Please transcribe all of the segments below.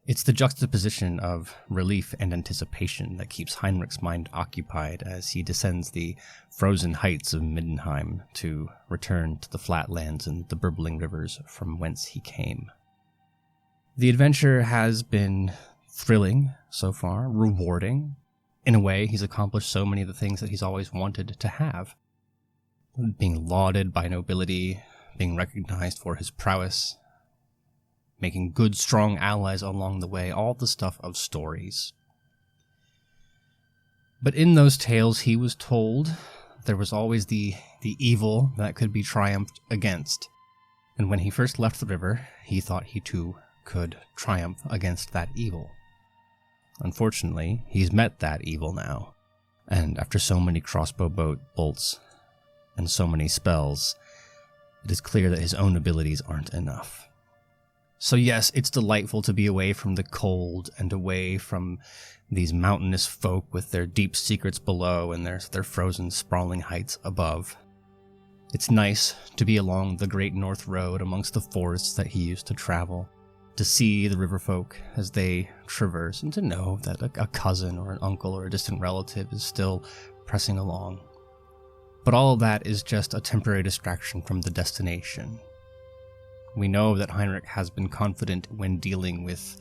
It's the juxtaposition of relief and anticipation that keeps Heynrik's mind occupied as he descends the frozen heights of Middenheim to return to the flat lands and the burbling rivers from whence he came. The adventure has been thrilling so far, rewarding. In a way, he's accomplished so many of the things that he's always wanted to have. Being lauded by nobility, being recognized for his prowess, making good, strong allies along the way, all the stuff of stories. But in those tales, he was told there was always the evil that could be triumphed against. And when he first left the river, he thought he too could triumph against that evil. Unfortunately, he's met that evil now. And after so many crossbow bolts and so many spells, it is clear that his own abilities aren't enough. So yes, it's delightful to be away from the cold and away from these mountainous folk with their deep secrets below and their frozen, sprawling heights above. It's nice to be along the Great North Road amongst the forests that he used to travel, to see the river folk as they traverse, and to know that a cousin or an uncle or a distant relative is still pressing along. But all of that is just a temporary distraction from the destination. We know that Heynrik has been confident when dealing with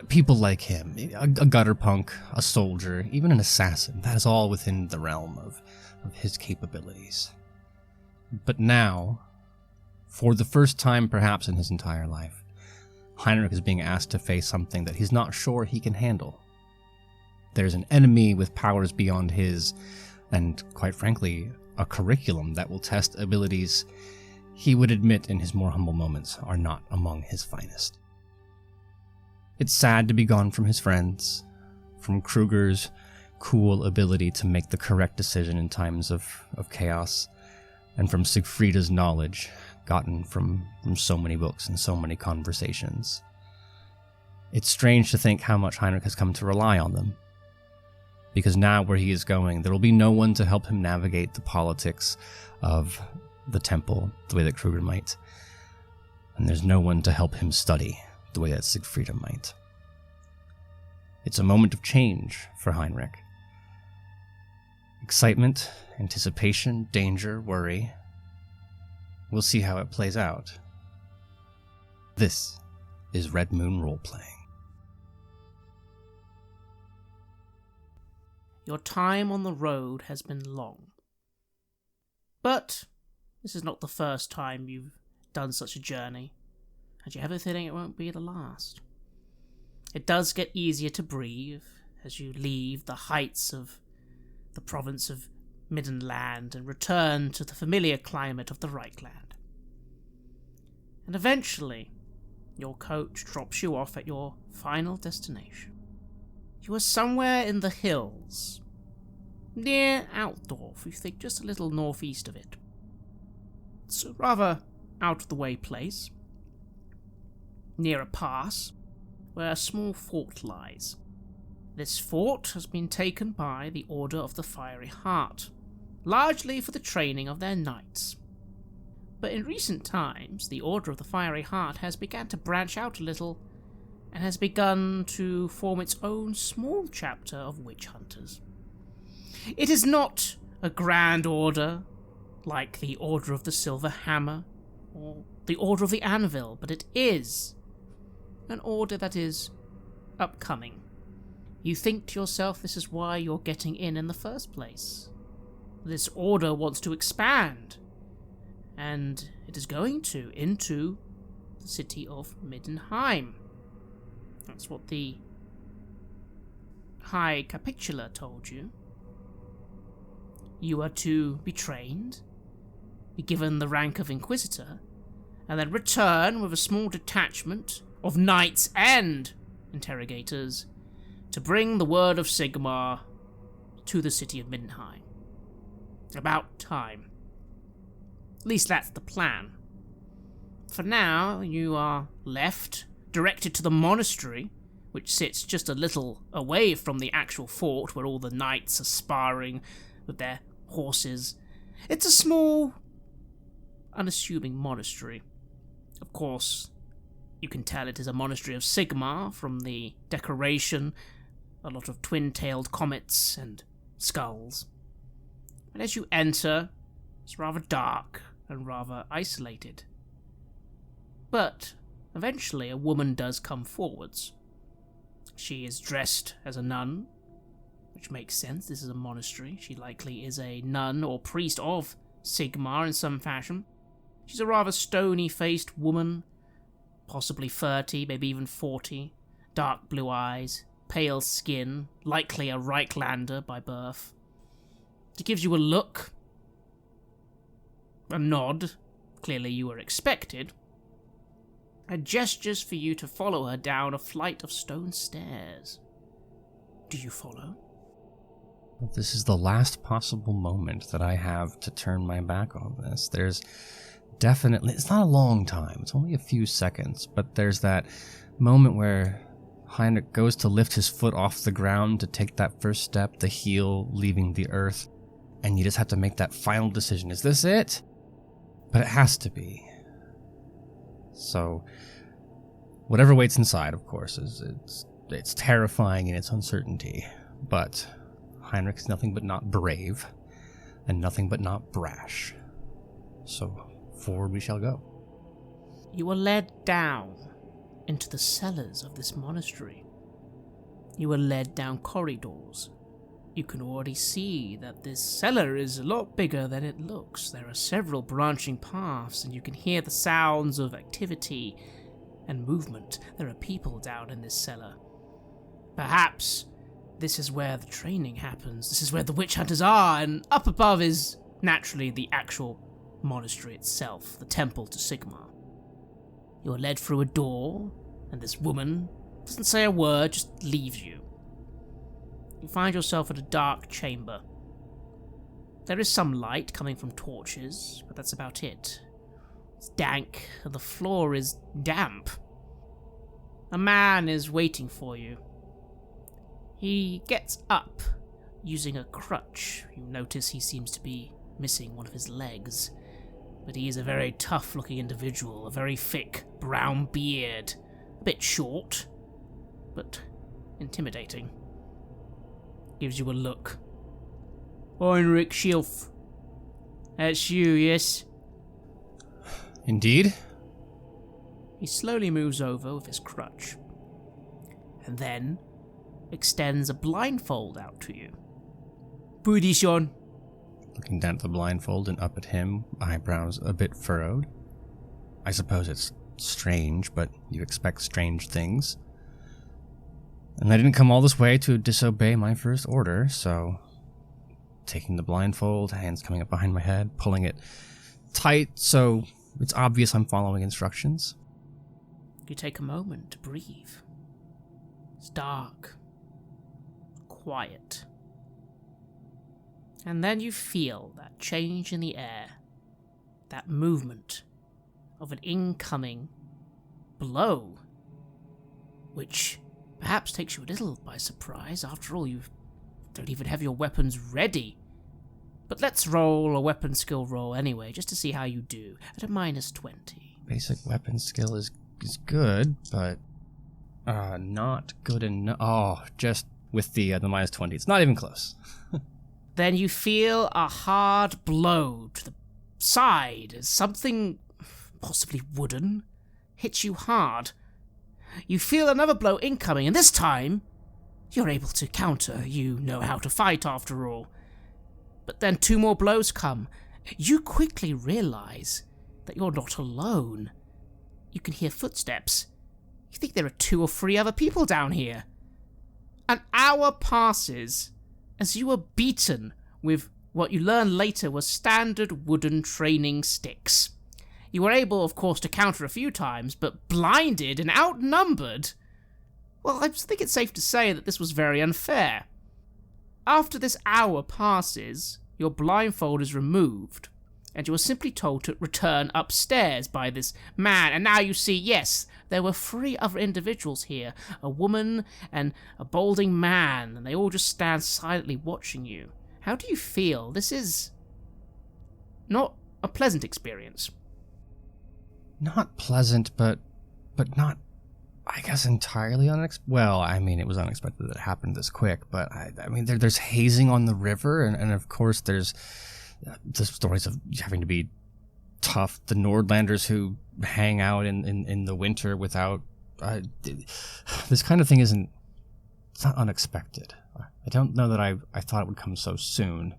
people like him, a gutter punk, a soldier, even an assassin. That is all within the realm of his capabilities. But now, for the first time perhaps in his entire life, Heynrik is being asked to face something that he's not sure he can handle. There's an enemy with powers beyond his, and quite frankly, a curriculum that will test abilities he would admit in his more humble moments are not among his finest. It's sad to be gone from his friends, from Kruger's cool ability to make the correct decision in times of chaos, and from Sigfreda's knowledge gotten from so many books and so many conversations. It's strange to think how much Heynrik has come to rely on them, because now where he is going, there will be no one to help him navigate the politics of the temple the way that Kruger might, and there's no one to help him study the way that Sigfreda might. It's a moment of change for Heynrik. Excitement, anticipation, danger, worry. We'll see how it plays out. This is Red Moon Roleplaying. Your time on the road has been long. But this is not the first time you've done such a journey, and you have a feeling it won't be the last. It does get easier to breathe as you leave the heights of the province of Middenland and return to the familiar climate of the Reichland. And eventually, your coach drops you off at your final destination. You are somewhere in the hills, near Altdorf, you think, just a little northeast of it. It's a rather out-of-the-way place, near a pass, where a small fort lies. This fort has been taken by the Order of the Fiery Heart, largely for the training of their knights. But in recent times, the Order of the Fiery Heart has begun to branch out a little, and has begun to form its own small chapter of witch hunters. It is not a grand order, like the Order of the Silver Hammer, or the Order of the Anvil, but it is an order that is upcoming. You think to yourself this is why you're getting in the first place. This order wants to expand, and it is going to, into the city of Middenheim. That's what the High Capitula told you. You are to be trained, be given the rank of Inquisitor, and then return with a small detachment of knights and interrogators to bring the word of Sigmar to the city of Middenheim. About time. At least that's the plan. For now, you are left, directed to the monastery, which sits just a little away from the actual fort where all the knights are sparring with their horses. It's a small, unassuming monastery. Of course, You can tell it is a monastery of Sigmar from the decoration, a lot of twin-tailed comets and skulls. And as you enter, it's rather dark and rather isolated. But eventually a woman does come forwards. She is dressed as a nun, which makes sense. This is a monastery. She likely is a nun or priest of Sigmar in some fashion. She's a rather stony-faced woman, possibly 30, maybe even 40, dark blue eyes, pale skin, likely a Reichlander by birth. She gives you a look, a nod, clearly you were expected, and gestures for you to follow her down a flight of stone stairs. Do you follow? This is the last possible moment that I have to turn my back on this. There's definitely, it's not a long time, it's only a few seconds, but there's that moment where Heynrik goes to lift his foot off the ground to take that first step, the heel leaving the earth, and you just have to make that final decision. Is this it? But it has to be. So, whatever waits inside, of course, it's terrifying in its uncertainty, but Heynrik's nothing but not brave, and nothing but not brash. So, forward we shall go. You are led down into the cellars of this monastery. You are led down corridors. You can already see that this cellar is a lot bigger than it looks. There are several branching paths, and you can hear the sounds of activity and movement. There are people down in this cellar. Perhaps this is where the training happens. This is where the witch hunters are, and up above is naturally the actual monastery itself, the temple to Sigmar. You are led through a door, and this woman doesn't say a word, just leaves you. You find yourself in a dark chamber. There is some light coming from torches, but that's about it. It's dank, and the floor is damp. A man is waiting for you. He gets up, using a crutch. You notice he seems to be missing one of his legs. But he is a very tough-looking individual, a very thick brown beard. A bit short, but intimidating. Gives you a look. Heynrik Schilf. That's you, yes? Indeed. He slowly moves over with his crutch, and then extends a blindfold out to you. Put this on. Looking down at the blindfold and up at him, eyebrows a bit furrowed. I suppose it's strange, but you expect strange things. And I didn't come all this way to disobey my first order, so taking the blindfold, hands coming up behind my head, pulling it tight so it's obvious I'm following instructions. You take a moment to breathe. It's dark, quiet. And then you feel that change in the air, that movement of an incoming blow, which perhaps takes you a little by surprise. After all, you don't even have your weapons ready. But let's roll a weapon skill roll anyway, just to see how you do, at a -20. Basic weapon skill is good, but not good enough. Oh, just with the -20. It's not even close. Then you feel a hard blow to the side as something, possibly wooden, hits you hard. You feel another blow incoming, and this time, you're able to counter. You know how to fight, after all. But then 2 more blows come. You quickly realize that you're not alone. You can hear footsteps. You think there are 2 or 3 other people down here. An hour passes as you are beaten with what you learn later was standard wooden training sticks. You were able, of course, to counter a few times, but blinded and outnumbered, well, I think it's safe to say that this was very unfair. After this hour passes, your blindfold is removed, and you are simply told to return upstairs by this man, and now you see, yes, there were 3 other individuals here, a woman and a balding man, and they all just stand silently watching you. How do you feel? This is not a pleasant experience. Not pleasant, but but not, I guess, entirely unexpected. Well, I mean, it was unexpected that it happened this quick, but I mean, there's hazing on the river, and of course there's the stories of having to be tough. The Nordlanders who hang out in the winter without... this kind of thing it's not unexpected. I don't know that I thought it would come so soon.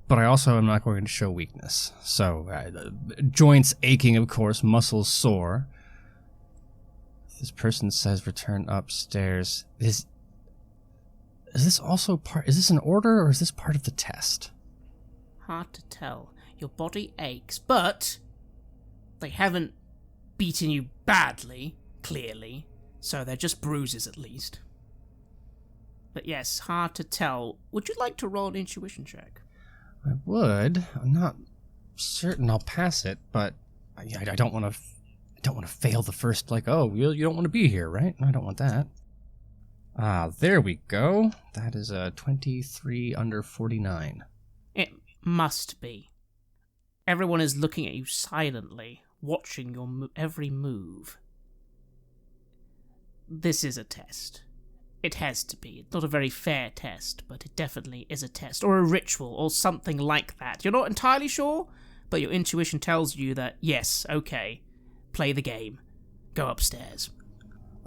But I also am not going to show weakness. So, joints aching, of course, muscles sore. This person says return upstairs. Is this also part... Is this an order, or is this part of the test? Hard to tell. Your body aches, but they haven't beaten you badly, clearly. So they're just bruises, at least. But yes, hard to tell. Would you like to roll an intuition check? I would. I'm not certain I'll pass it, but I don't want to fail the first, like, oh, you don't want to be here, right? I don't want that. There we go. That is a 23 under 49. It must be. Everyone is looking at you silently, watching your every move. This is a test. It has to be. It's not a very fair test, but it definitely is a test, or a ritual, or something like that. You're not entirely sure, but your intuition tells you that, yes, okay, play the game. Go upstairs.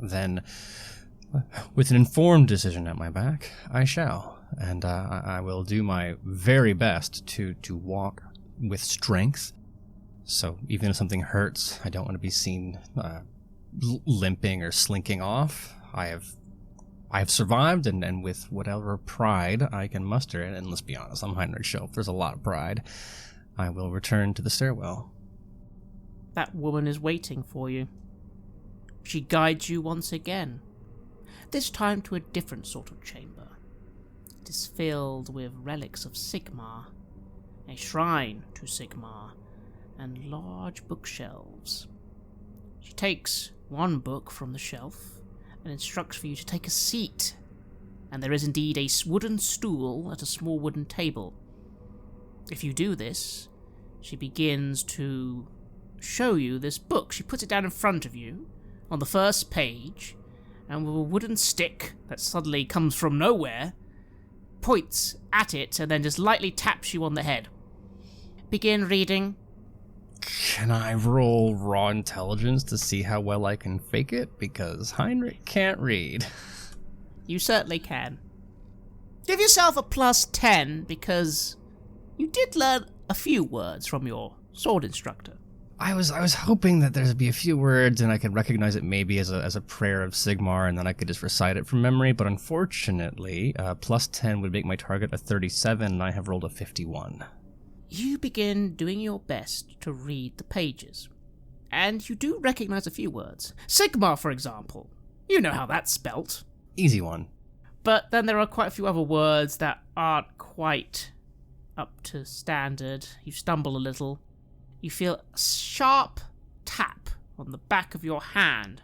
Then, with an informed decision at my back, I shall. And I will do my very best to walk with strength. So even if something hurts, I don't want to be seen limping or slinking off. I have survived, and with whatever pride I can muster, and let's be honest, I'm Heynrik Schober, there's a lot of pride, I will return to the stairwell. That woman is waiting for you. She guides you once again, this time to a different sort of chamber. It is filled with relics of Sigmar, a shrine to Sigmar, and large bookshelves. She takes one book from the shelf and instructs for you to take a seat, and there is indeed a wooden stool at a small wooden table. If you do this, she begins to show you this book. She puts it down in front of you, on the first page, and with a wooden stick that suddenly comes from nowhere, points at it and then just lightly taps you on the head. Begin reading. Can I roll raw intelligence to see how well I can fake it? Because Heynrik can't read. You certainly can. Give yourself a plus 10, because you did learn a few words from your sword instructor. I was hoping that there'd be a few words and I could recognize it maybe as a prayer of Sigmar, and then I could just recite it from memory, but unfortunately, plus 10 would make my target a 37, and I have rolled a 51. You begin doing your best to read the pages, and you do recognize a few words. Sigmar, for example. You know how that's spelt. Easy one. But then there are quite a few other words that aren't quite up to standard. You stumble a little. You feel a sharp tap on the back of your hand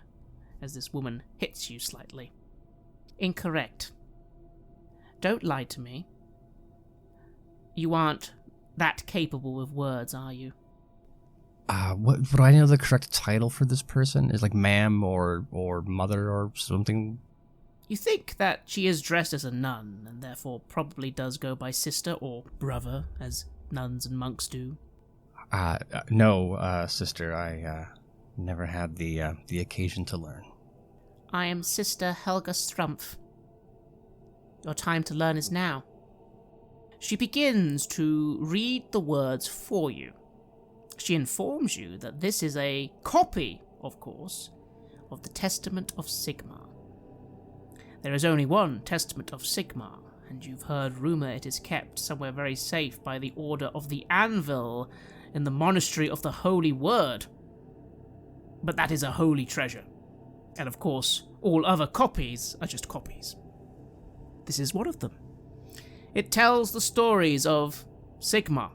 as this woman hits you slightly. Incorrect. Don't lie to me. You aren't that capable of words, are you? What would I know the correct title for this person? Is like ma'am or mother or something? You think that she is dressed as a nun, and therefore probably does go by sister or brother, as nuns and monks do. No, sister. I never had the occasion to learn. I am Sister Helga Strumpf. Your time to learn is now. She begins to read the words for you. She informs you that this is a copy, of course, of the Testament of Sigmar. There is only one Testament of Sigmar, and you've heard rumour it is kept somewhere very safe by the Order of the Anvil in the Monastery of the Holy Word. But that is a holy treasure, and of course, all other copies are just copies. This is one of them. It tells the stories of Sigmar,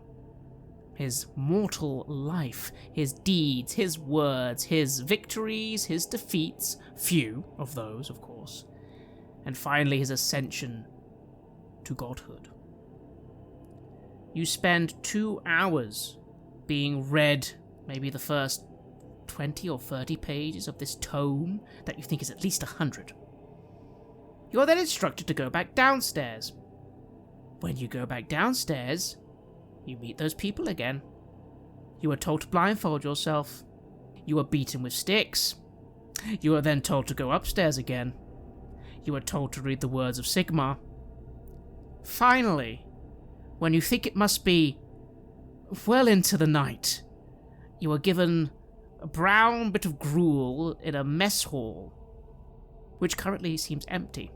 his mortal life, his deeds, his words, his victories, his defeats, few of those, of course, and finally his ascension to godhood. You spend 2 hours being read maybe the first 20 or 30 pages of this tome that you think is at least 100. You are then instructed to go back downstairs. When you go back downstairs, you meet those people again. You are told to blindfold yourself. You are beaten with sticks. You are then told to go upstairs again. You are told to read the words of Sigmar. Finally, when you think it must be well into the night, you are given a brown bit of gruel in a mess hall, which currently seems empty.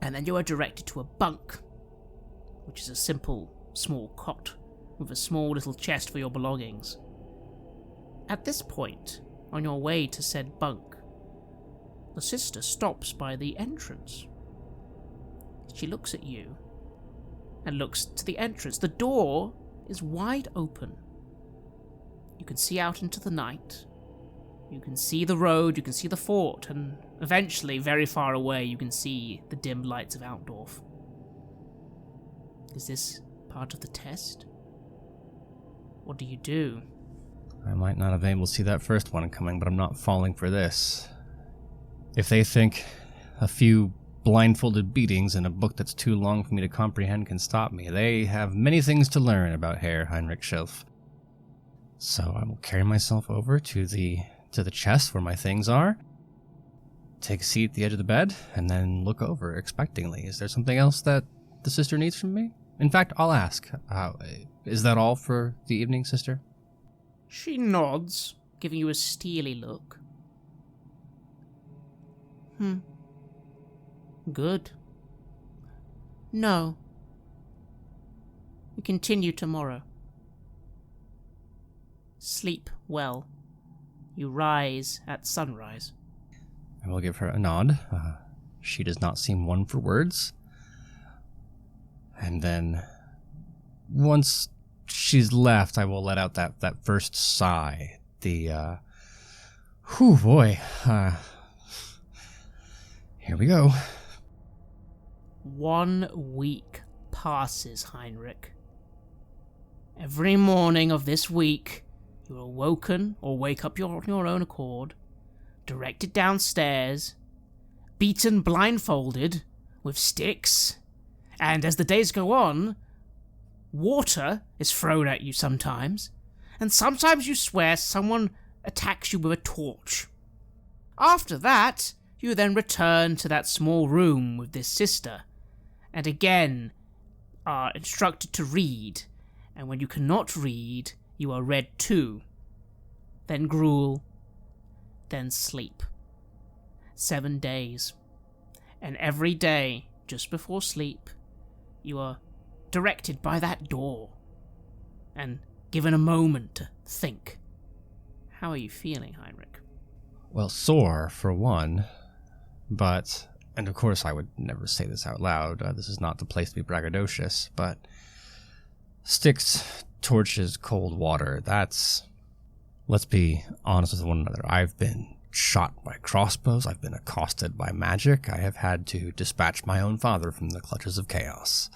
And then you are directed to a bunk, which is a simple, small cot with a small little chest for your belongings. At this point, on your way to said bunk, the sister stops by the entrance. She looks at you and looks to the entrance. The door is wide open. You can see out into the night. You can see the road, you can see the fort, and eventually, very far away, you can see the dim lights of Altdorf. Is this part of the test? What do you do? I might not have been able to see that first one coming, but I'm not falling for this. If they think a few blindfolded beatings in a book that's too long for me to comprehend can stop me, they have many things to learn about Herr Heynrik Schilf. So I will carry myself over to the chest where my things are, take a seat at the edge of the bed, and then look over expectingly. Is there something else that the sister needs from me? In fact, I'll ask. Is that all for the evening, sister? She nods, giving you a steely look. Good. No. We continue tomorrow. Sleep well. You rise at sunrise. I will give her a nod. She does not seem one for words. And then, once she's left, I will let out that first sigh. Whew, boy. Here we go. 1 week passes, Heynrik. Every morning of this week, you are awoken or wake up on your own accord, directed downstairs, beaten blindfolded with sticks, and as the days go on, water is thrown at you sometimes, and sometimes you swear someone attacks you with a torch. After that, you then return to that small room with this sister, and again are instructed to read, and when you cannot read, you are read to, then gruel, then sleep. 7 days. And every day, just before sleep, you are directed by that door, and given a moment to think. How are you feeling, Heynrik? Well, sore, for one, but, and of course I would never say this out loud, this is not the place to be braggadocious, but sticks, torches, cold water, let's be honest with one another. I've been shot by crossbows, I've been accosted by magic, I have had to dispatch my own father from the clutches of chaos.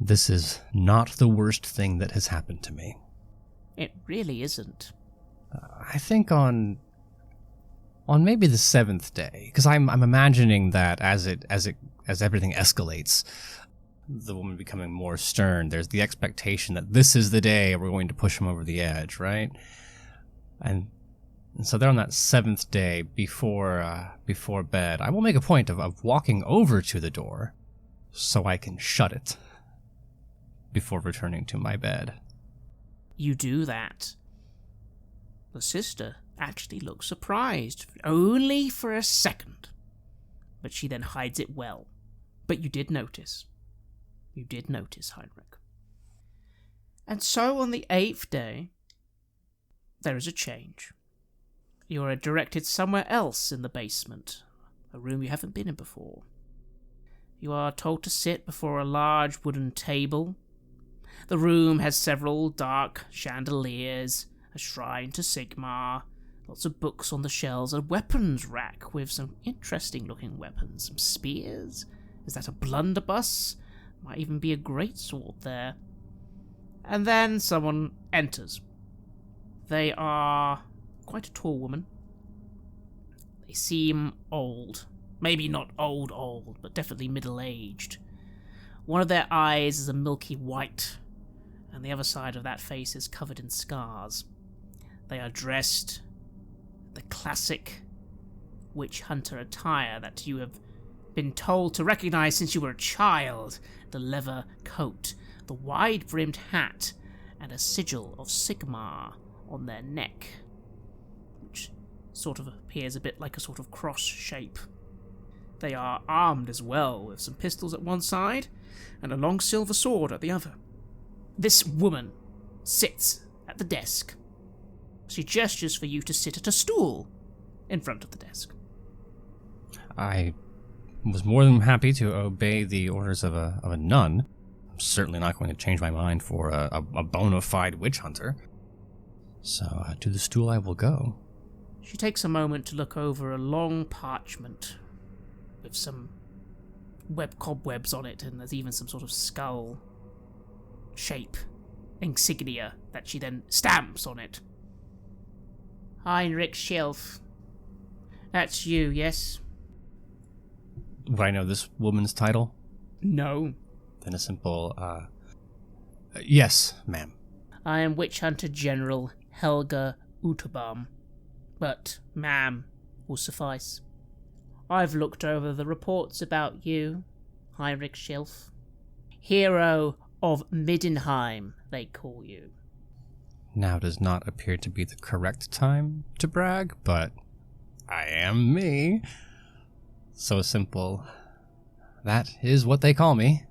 This is not the worst thing that has happened to me. It really isn't. I think on maybe the 7th day, because I'm imagining that as everything escalates, the woman becoming more stern, there's the expectation that this is the day we're going to push him over the edge, right? And so they're on that 7th day before bed. I will make a point of walking over to the door so I can shut it before returning to my bed. You do that. The sister actually looks surprised, only for a second. But she then hides it well. But you did notice. You did notice, Heynrik. And so on the 8th day, there is a change. You are directed somewhere else in the basement, a room you haven't been in before. You are told to sit before a large wooden table. The room has several dark chandeliers, a shrine to Sigmar, lots of books on the shelves, a weapons rack with some interesting looking weapons, some spears. Is that a blunderbuss? Might even be a greatsword there. And then someone enters. They are quite a tall woman. They seem old. Maybe not old, but definitely middle-aged. One of their eyes is a milky white, and the other side of that face is covered in scars. They are dressed the classic witch hunter attire that you have been told to recognize since you were a child. The leather coat, the wide-brimmed hat, and a sigil of Sigmar on their neck, which sort of appears a bit like a sort of cross shape. They are armed as well, with some pistols at one side and a long silver sword at the other. This woman sits at the desk. She gestures for you to sit at a stool in front of the desk. I was more than happy to obey the orders of a nun. I'm certainly not going to change my mind for a bona fide witch hunter. So to the stool I will go. She takes a moment to look over a long parchment with some cobwebs on it, and there's even some sort of skull shape insignia that she then stamps on it. Heynrik Shelf. That's you, yes? Would I know this woman's title? No. Then a simple, yes, ma'am. I am Witch Hunter General Helga Uterbaum, but ma'am will suffice. I've looked over the reports about you, Heynrik Shelf. Hero of Middenheim, they call you. Now does not appear to be the correct time to brag, but I am me. So simple. That is what they call me.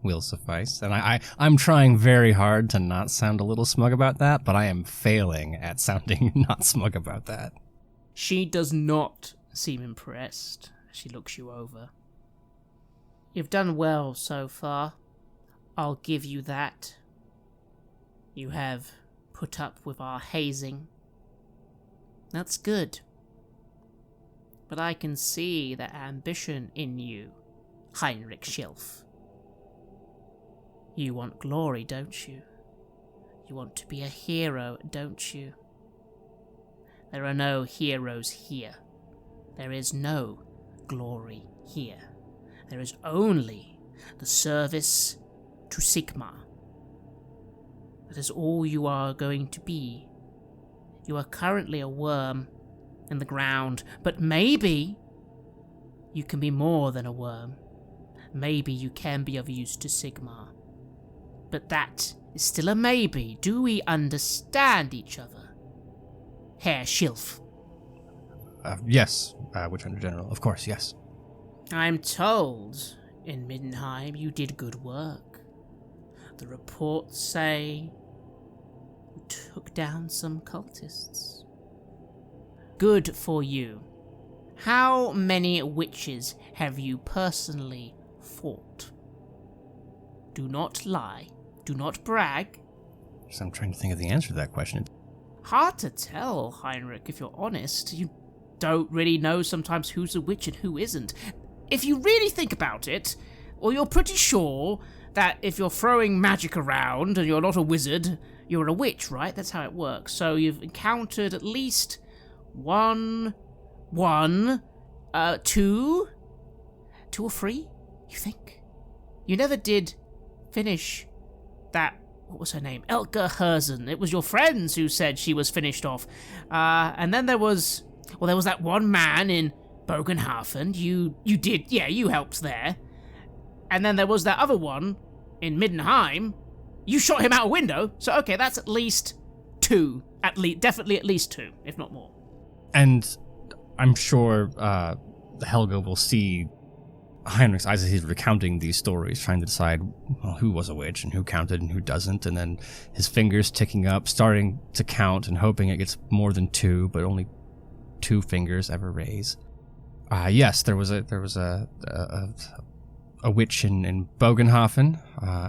Will suffice. And I'm trying very hard to not sound a little smug about that, but I am failing at sounding not smug about that. She does not seem impressed as she looks you over. You've done well so far. I'll give you that. You have put up with our hazing. That's good. But I can see the ambition in you, Heynrik Shelf. You want glory, don't you? You want to be a hero, don't you? There are no heroes here. There is no glory here. There is only the service to Sigmar. That is all you are going to be. You are currently a worm in the ground, but maybe you can be more than a worm. Maybe you can be of use to Sigmar. But that is still a maybe. Do we understand each other, Herr Schilf? Yes, Witch Hunter General, of course, yes. I'm told in Middenheim you did good work. The reports say you took down some cultists. Good for you. How many witches have you personally fought? Do not lie. Do not brag. So I'm trying to think of the answer to that question. Hard to tell, Heynrik, if you're honest. You don't really know sometimes who's a witch and who isn't. If you really think about it, or you're pretty sure that if you're throwing magic around and you're not a wizard, you're a witch, right? That's how it works. So you've encountered at least two or three, you think? You never did finish that, what was her name? Elke Herzen. It was your friends who said she was finished off. And then there was that one man in Bogenhafen. You helped there. And then there was that other one in Middenheim. You shot him out a window. So okay, that's at least two. Definitely at least two, if not more. And I'm sure Helga will see Heynrik's eyes as he's recounting these stories, trying to decide who was a witch and who counted and who doesn't, and then his fingers ticking up, starting to count and hoping it gets more than two, but only two fingers ever raise. Yes, there was a witch in Bogenhafen,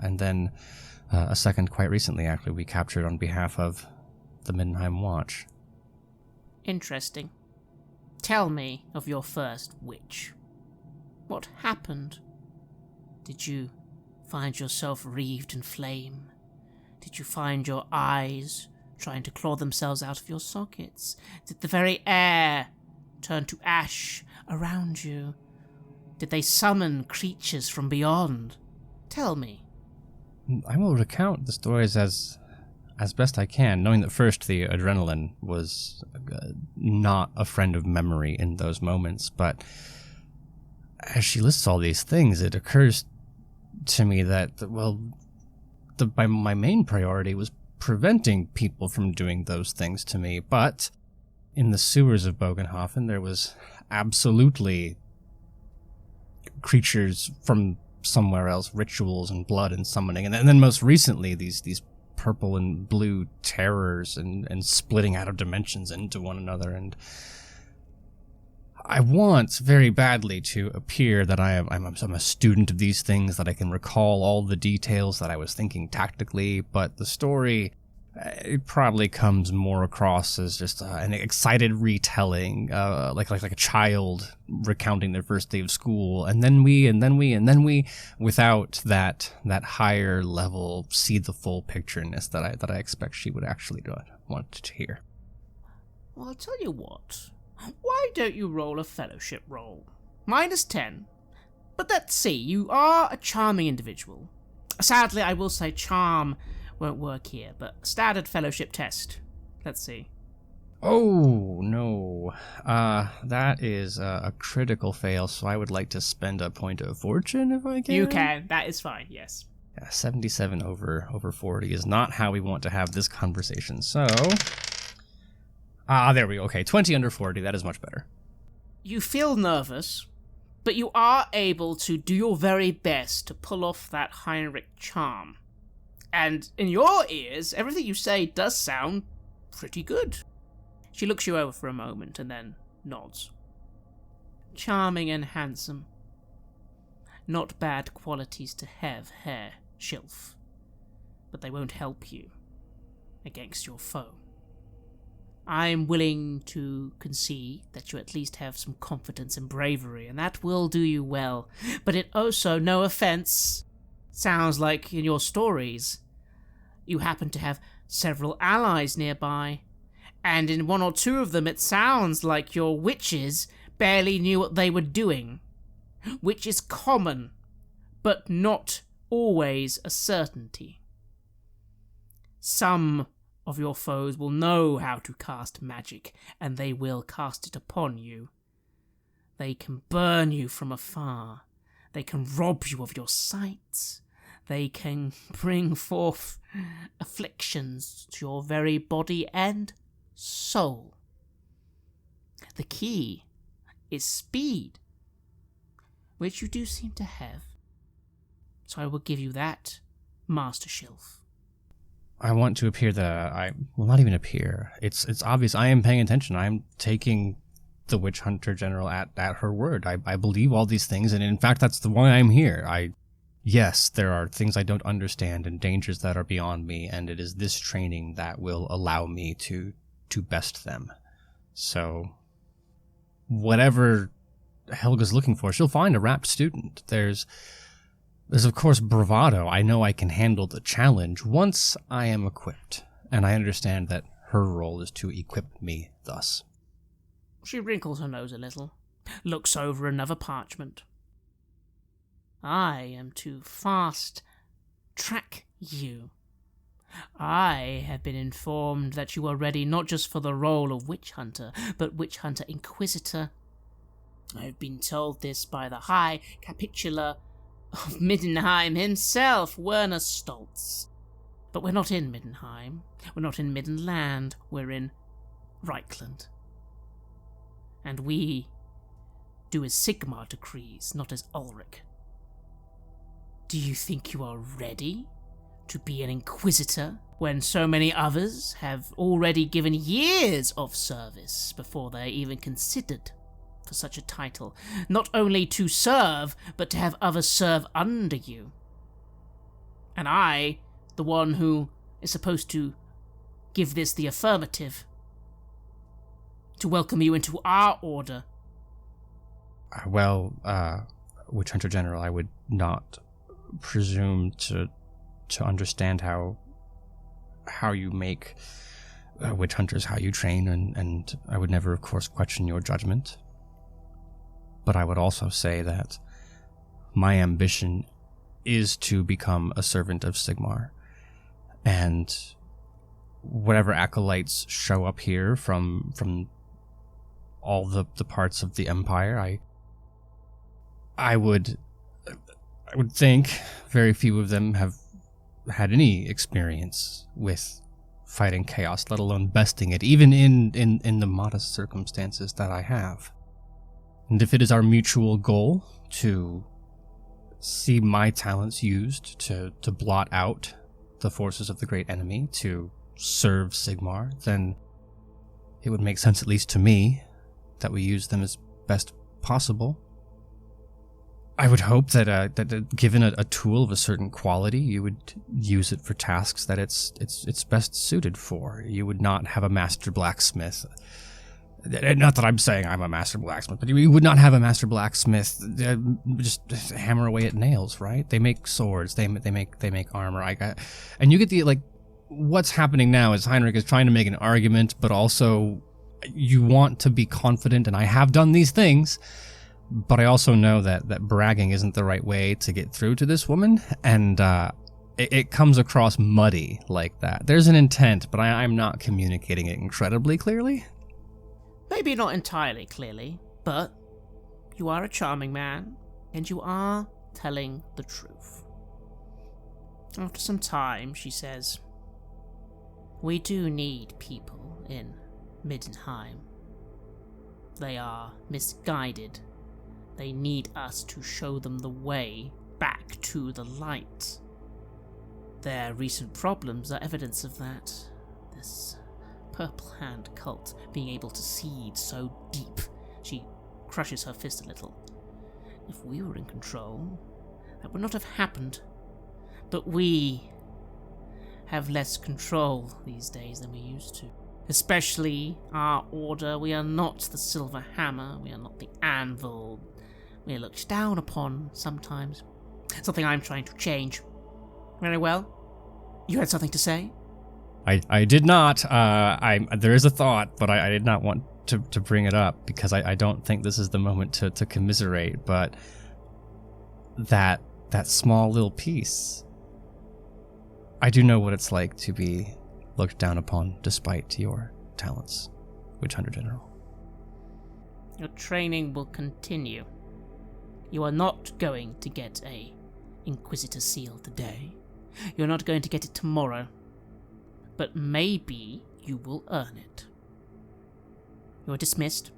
and then a second quite recently, actually, we captured on behalf of the Middenheim Watch. Interesting. Tell me of your first witch. What happened? Did you find yourself wreathed in flame? Did you find your eyes trying to claw themselves out of your sockets? Did the very air turn to ash around you? Did they summon creatures from beyond? Tell me. I will recount the stories as best I can, knowing that first the adrenaline was not a friend of memory in those moments, but as she lists all these things, it occurs to me that, my main priority was preventing people from doing those things to me, but in the sewers of Bogenhofen, there was absolutely creatures from somewhere else, rituals and blood and summoning, and then most recently these purple and blue terrors and splitting out of dimensions into one another. And I want very badly to appear that I'm a student of these things, that I can recall all the details, that I was thinking tactically, but the story, it probably comes more across as just an excited retelling, like a child recounting their first day of school, and then we, without that higher level, see the full pictureness that I expect she would actually want to hear. Well, I'll tell you what. Why don't you roll a fellowship roll? -10. But let's see, you are a charming individual. Sadly, I will say charm won't work here, but standard fellowship test. Let's see. Oh, no. That is a critical fail, so I would like to spend a point of fortune if I can. You can. That is fine, yes. Yeah, 77 over 40 is not how we want to have this conversation, so... there we go. Okay, 20 under 40. That is much better. You feel nervous, but you are able to do your very best to pull off that Heynrik charm. And in your ears, everything you say does sound pretty good. She looks you over for a moment and then nods. Charming and handsome. Not bad qualities to have, Herr Schilf. But they won't help you against your foe. I'm willing to concede that you at least have some confidence and bravery, and that will do you well. But it also, no offense, sounds like in your stories you happen to have several allies nearby, and in one or two of them it sounds like your witches barely knew what they were doing, which is common, but not always a certainty. Some of your foes will know how to cast magic, and they will cast it upon you. They can burn you from afar. They can rob you of your sight. They can bring forth afflictions to your very body and soul. The key is speed, which you do seem to have. So I will give you that, Master Schilf. I want to appear that not even appear. It's obvious I am paying attention. I am taking the Witch Hunter General at her word. I believe all these things, and in fact, that's the why I'm here. Yes, there are things I don't understand and dangers that are beyond me, and it is this training that will allow me to best them. So, whatever Helga's looking for, she'll find a rapt student. There's of course bravado. I know I can handle the challenge once I am equipped, and I understand that her role is to equip me thus. She wrinkles her nose a little, looks over another parchment. I am to fast track you. I have been informed that you are ready not just for the role of Witch Hunter, but Witch Hunter Inquisitor. I have been told this by the High Capitular of Middenheim himself, Werner Stoltz. But we're not in Middenheim. We're not in Middenland. We're in Reichland. And we do as Sigmar decrees, not as Ulrich. Do you think you are ready to be an Inquisitor when so many others have already given years of service before they're even considered for such a title? Not only to serve, but to have others serve under you. And I, the one who is supposed to give this the affirmative, to welcome you into our order. Witch Hunter General, I would not presume to understand how you make witch hunters how you train, and I would never, of course, question your judgment. But I would also say that my ambition is to become a servant of Sigmar. And whatever acolytes show up here from all the parts of the Empire, I would think very few of them have had any experience with fighting chaos, let alone besting it, even in the modest circumstances that I have. And if it is our mutual goal to see my talents used to blot out the forces of the great enemy, to serve Sigmar, then it would make sense, at least to me, that we use them as best possible. I would hope that given a tool of a certain quality, you would use it for tasks that it's best suited for. You would not have a master blacksmith. Not that I'm saying I'm a master blacksmith, but you would not have a master blacksmith just hammer away at nails, right? They make swords, they make armor. And you get the what's happening now is Heynrik is trying to make an argument, but also you want to be confident, and I have done these things, but I also know that bragging isn't the right way to get through to this woman, and it comes across muddy like that. There's an intent, but I'm not communicating it incredibly clearly. Maybe not entirely clearly, but you are a charming man, and you are telling the truth. After some time, she says, "We do need people in Middenheim. They are misguided. They need us to show them the way back to the light. Their recent problems are evidence of that. This Purple Hand cult being able to seed so deep." She crushes her fist a little. "If we were in control, that would not have happened. But we have less control these days than we used to. Especially our order. We are not the Silver Hammer. We are not the Anvil. We are looked down upon sometimes. Something I'm trying to change." "Very well. You had something to say?" I did not. There is a thought, but I did not want to bring it up because I don't think this is the moment to commiserate. But that small little piece, I do know what it's like to be looked down upon despite your talents, Witch Hunter General. "Your training will continue. You are not going to get a Inquisitor seal today. You're not going to get it tomorrow. But maybe you will earn it. You're dismissed."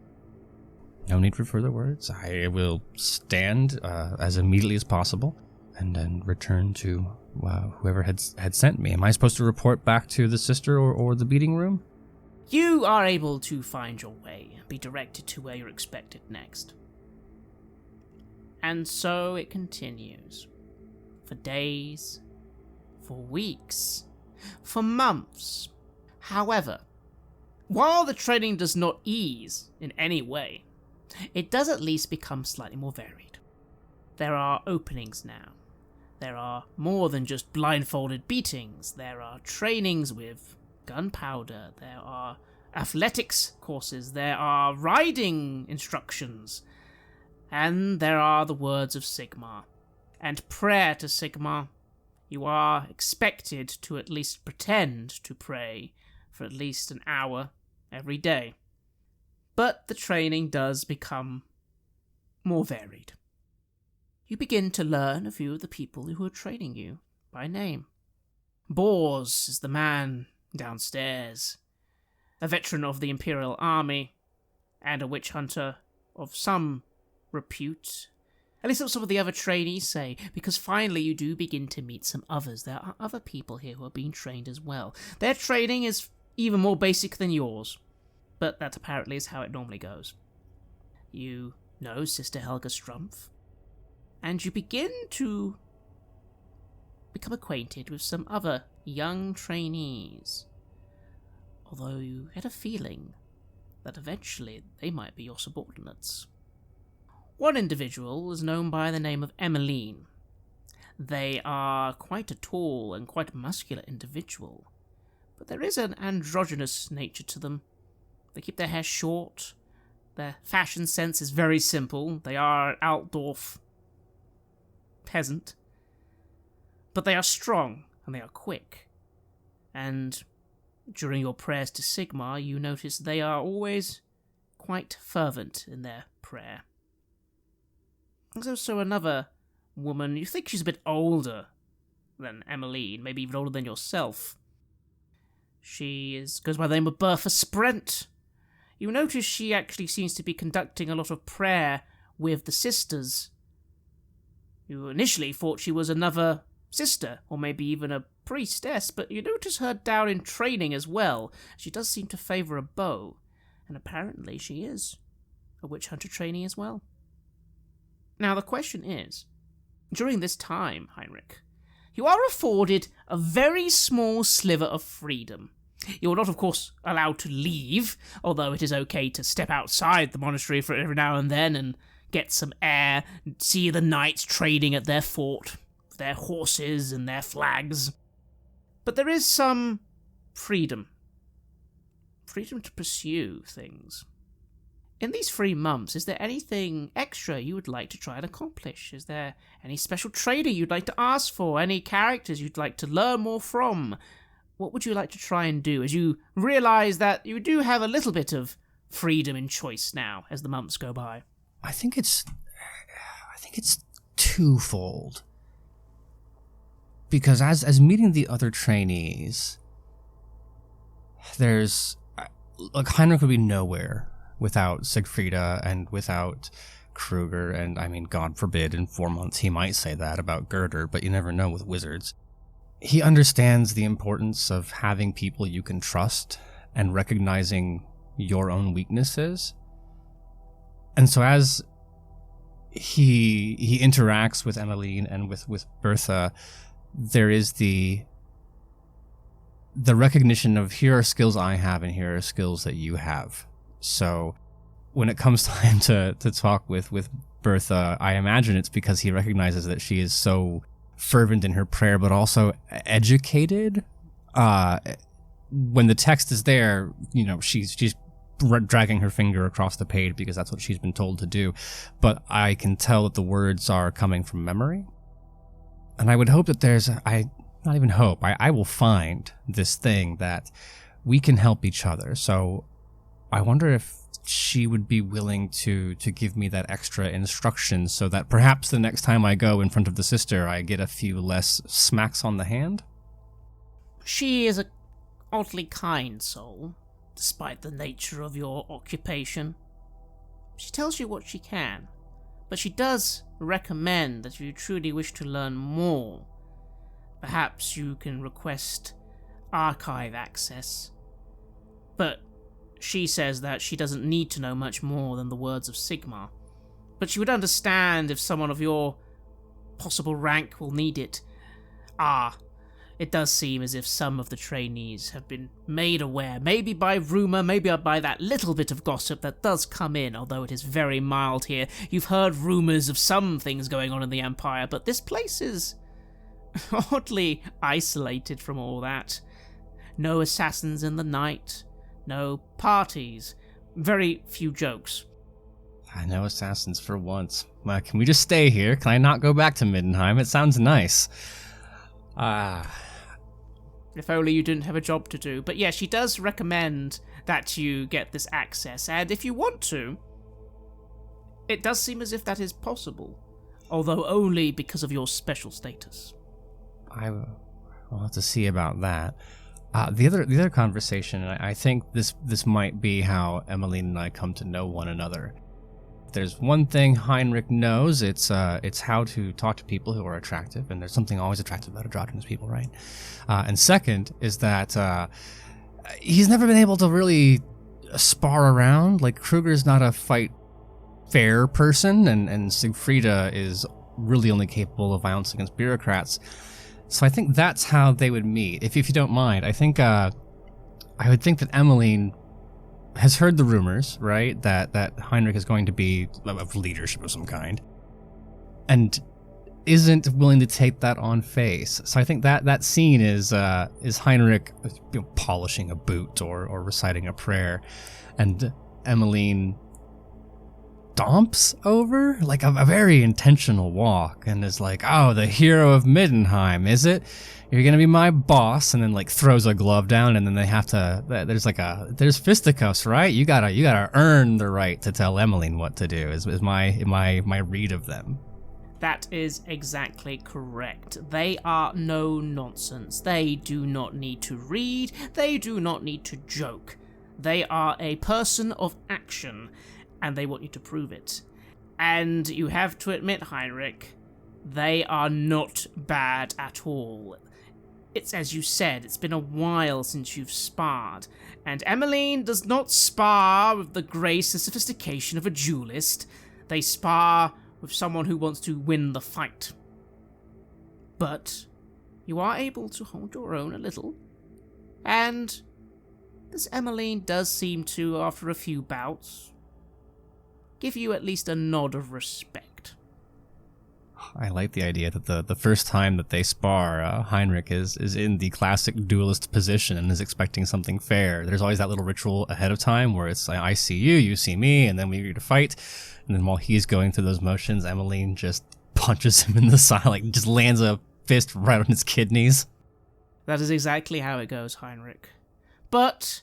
No need for further words. I will stand as immediately as possible and then return to whoever had sent me. Am I supposed to report back to the sister or the beating room? You are able to find your way and be directed to where you're expected next. And so it continues. For days, for weeks, for months. However, while the training does not ease in any way, it does at least become slightly more varied. There are openings now. There are more than just blindfolded beatings. There are trainings with gunpowder. There are athletics courses. There are riding instructions. And there are the words of Sigmar. And prayer to Sigmar. You are expected to at least pretend to pray for at least an hour every day. But the training does become more varied. You begin to learn a few of the people who are training you by name. Bors is the man downstairs, a veteran of the Imperial Army, and a witch hunter of some repute. At least that's what some of the other trainees say, because finally you do begin to meet some others. There are other people here who are being trained as well. Their training is even more basic than yours, but that apparently is how it normally goes. You know Sister Helga Strumpf, and you begin to become acquainted with some other young trainees, although you had a feeling that eventually they might be your subordinates. One individual is known by the name of Emmeline. They are quite a tall and quite muscular individual, but there is an androgynous nature to them. They keep their hair short. Their fashion sense is very simple. They are Altdorf peasant. But they are strong, and they are quick. And during your prayers to Sigmar, you notice they are always quite fervent in their prayer. There's also another woman, you think she's a bit older than Emmeline, maybe even older than yourself. She goes by the name of Bertha Sprent. You notice she actually seems to be conducting a lot of prayer with the sisters. You initially thought she was another sister, or maybe even a priestess, but you notice her down in training as well. She does seem to favour a bow, and apparently she is a witch hunter trainee as well. Now the question is, during this time, Heynrik, you are afforded a very small sliver of freedom. You are not, of course, allowed to leave, although it is okay to step outside the monastery for every now and then and get some air, and see the knights trading at their fort, their horses and their flags. But there is some freedom. Freedom to pursue things. In these 3 months, is there anything extra you would like to try and accomplish? Is there any special training you'd like to ask for? Any characters you'd like to learn more from? What would you like to try and do as you realise that you do have a little bit of freedom in choice now as the months go by? I think it's twofold. Because as meeting the other trainees, there's like Heynrik would be nowhere without Sigfreda and without Kruger, and I mean, God forbid, in 4 months he might say that about Gerner, but you never know with wizards. He understands the importance of having people you can trust and recognizing your own weaknesses. And so as he interacts with Emmeline and with Bertha, there is the recognition of here are skills I have and here are skills that you have. So when it comes time to talk with Bertha, I imagine it's because he recognizes that she is so fervent in her prayer, but also educated. When the text is there, you know, she's dragging her finger across the page because that's what she's been told to do. But I can tell that the words are coming from memory. And I would hope that I will find this thing that we can help each other. So I wonder if she would be willing to give me that extra instruction so that perhaps the next time I go in front of the sister, I get a few less smacks on the hand. She is an oddly kind soul, despite the nature of your occupation. She tells you what she can, but she does recommend that if you truly wish to learn more, perhaps you can request archive access. But she says that she doesn't need to know much more than the words of Sigmar. But she would understand if someone of your possible rank will need it. It does seem as if some of the trainees have been made aware, maybe by rumour, maybe by that little bit of gossip that does come in, although it is very mild here. You've heard rumours of some things going on in the Empire, but this place is oddly isolated from all that. No assassins in the night, no parties, very few jokes. I know assassins for once. Can we just stay here? Can I not go back to Middenheim? It sounds nice. If only you didn't have a job to do. But yeah, she does recommend that you get this access, and if you want to, it does seem as if that is possible, although only because of your special status. I'll have to see about that. The other conversation, and I think this might be how Emmeline and I come to know one another. There's one thing Heynrik knows, it's how to talk to people who are attractive, and there's something always attractive about androgynous people, right? And second is that he's never been able to really spar around. Like, Kruger's not a fight fair person, and Sigfreda is really only capable of violence against bureaucrats. So I think that's how they would meet. If you don't mind, I think I would think that Emmeline has heard the rumors, right? That Heynrik is going to be of leadership of some kind. And isn't willing to take that on face. So I think that scene is Heynrik polishing a boot or reciting a prayer, and Emmeline stomps over like a very intentional walk and is like, "Oh, the hero of Middenheim, is it? You're gonna be my boss," and then like throws a glove down, and then they have to. There's fisticuffs, right? You gotta earn the right to tell Emmeline what to do. Is my read of them. That is exactly correct. They are no nonsense. They do not need to read. They do not need to joke. They are a person of action, and they want you to prove it. And you have to admit, Heynrik, they are not bad at all. It's as you said, it's been a while since you've sparred, and Emmeline does not spar with the grace and sophistication of a duelist. They spar with someone who wants to win the fight. But you are able to hold your own a little, and this Emmeline does seem to, after a few bouts, give you at least a nod of respect. I like the idea that the first time that they spar, Heynrik is in the classic duelist position and is expecting something fair. There's always that little ritual ahead of time where it's like, I see you, you see me, and then we agree to fight. And then while he's going through those motions, Emmeline just punches him in the side, like just lands a fist right on his kidneys. That is exactly how it goes, Heynrik. But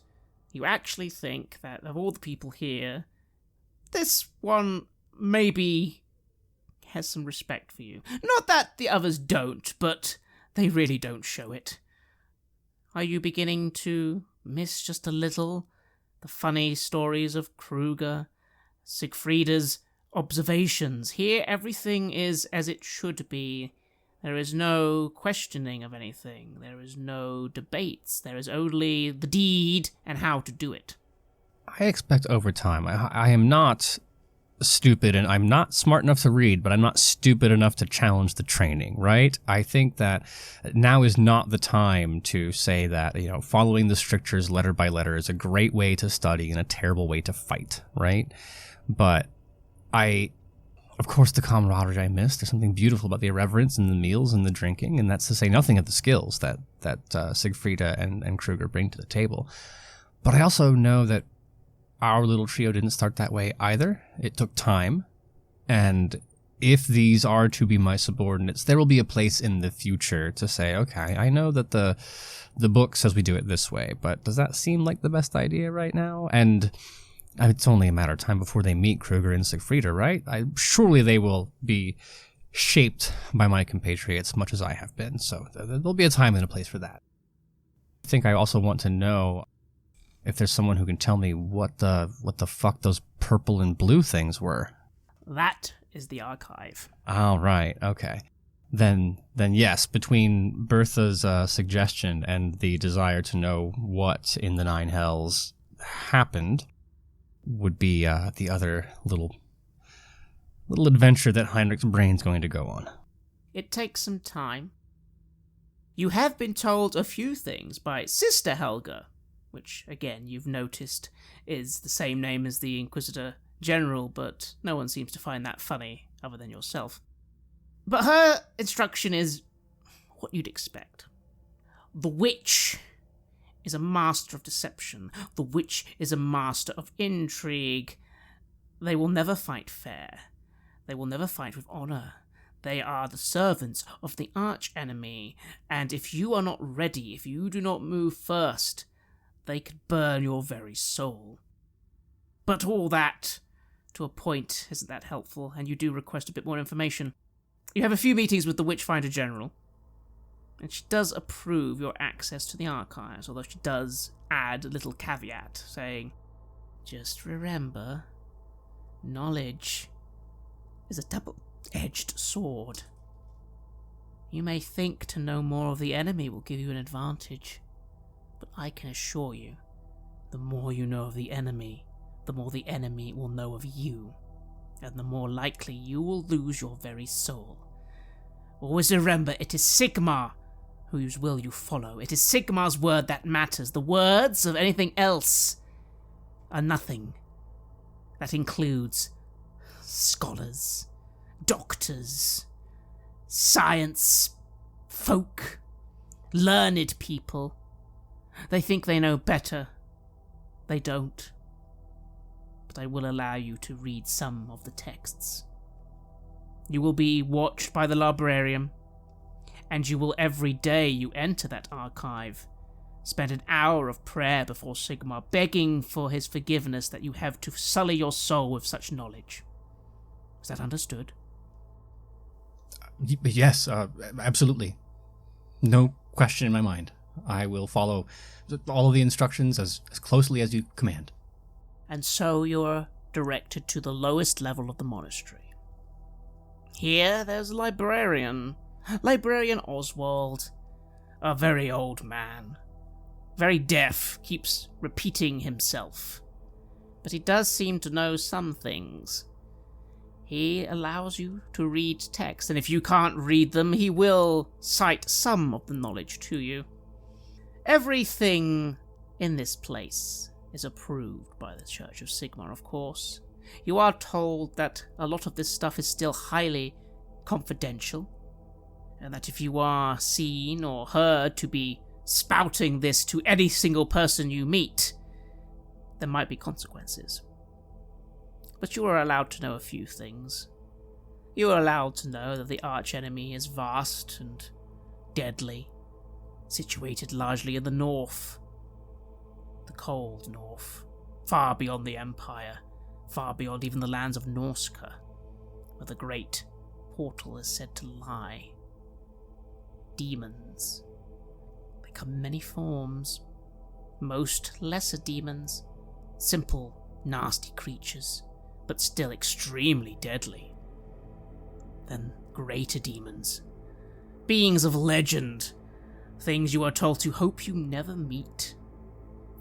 you actually think that of all the people here, this one maybe has some respect for you. Not that the others don't, but they really don't show it. Are you beginning to miss just a little the funny stories of Kruger, Sigfreda's observations? Here everything is as it should be. There is no questioning of anything. There is no debates. There is only the deed and how to do it. I expect over time. I am not stupid, and I'm not smart enough to read, but I'm not stupid enough to challenge the training, right? I think that now is not the time to say that, following the strictures letter by letter is a great way to study and a terrible way to fight, right? But of course, the camaraderie I missed. There's something beautiful about the irreverence and the meals and the drinking, and that's to say nothing of the skills that Sigfreda and Kruger bring to the table. But I also know that our little trio didn't start that way either. It took time, and if these are to be my subordinates, there will be a place in the future to say, okay, I know that the book says we do it this way, but does that seem like the best idea right now? And it's only a matter of time before they meet Kruger and Sigfreda, right? Surely they will be shaped by my compatriots much as I have been, so there'll be a time and a place for that. I think I also want to know if there's someone who can tell me what the fuck those purple and blue things were. That is the archive. Oh, right, okay. Then yes, between Bertha's suggestion and the desire to know what in the Nine Hells happened would be the other little adventure that Heynrik's brain's going to go on. It takes some time. You have been told a few things by Sister Helga, which, again, you've noticed is the same name as the Inquisitor General, but no one seems to find that funny other than yourself. But her instruction is what you'd expect. The witch is a master of deception. The witch is a master of intrigue. They will never fight fair. They will never fight with honor. They are the servants of the arch-enemy, and if you are not ready, if you do not move first, they could burn your very soul. But all that, to a point, isn't that helpful, and you do request a bit more information. You have a few meetings with the Witchfinder General, and she does approve your access to the archives, although she does add a little caveat, saying, just remember, knowledge is a double-edged sword. You may think to know more of the enemy will give you an advantage, but I can assure you, the more you know of the enemy, the more the enemy will know of you, and the more likely you will lose your very soul. Always remember, it is Sigmar whose will you follow. It is Sigmar's word that matters. The words of anything else are nothing. That includes scholars, doctors, science folk, learned people. They think they know better. They don't. But I will allow you to read some of the texts. You will be watched by the librarian, and you will, every day you enter that archive, spend an hour of prayer before Sigmar, begging for his forgiveness that you have to sully your soul with such knowledge. Is that understood? Yes, absolutely. No question in my mind. I will follow all of the instructions as closely as you command. And so you're directed to the lowest level of the monastery. Here there's a librarian. Librarian Oswald. A very old man. Very deaf, keeps repeating himself. But he does seem to know some things. He allows you to read text, and if you can't read them, he will cite some of the knowledge to you. Everything in this place is approved by the Church of Sigmar, of course. You are told that a lot of this stuff is still highly confidential, and that if you are seen or heard to be spouting this to any single person you meet, there might be consequences. But you are allowed to know a few things. You are allowed to know that the archenemy is vast and deadly, situated largely in the north, the cold north, far beyond the Empire, far beyond even the lands of Norska, where the great portal is said to lie. Demons. They come in many forms. Most lesser demons, simple, nasty creatures, but still extremely deadly. Then greater demons, beings of legend, things you are told to hope you never meet,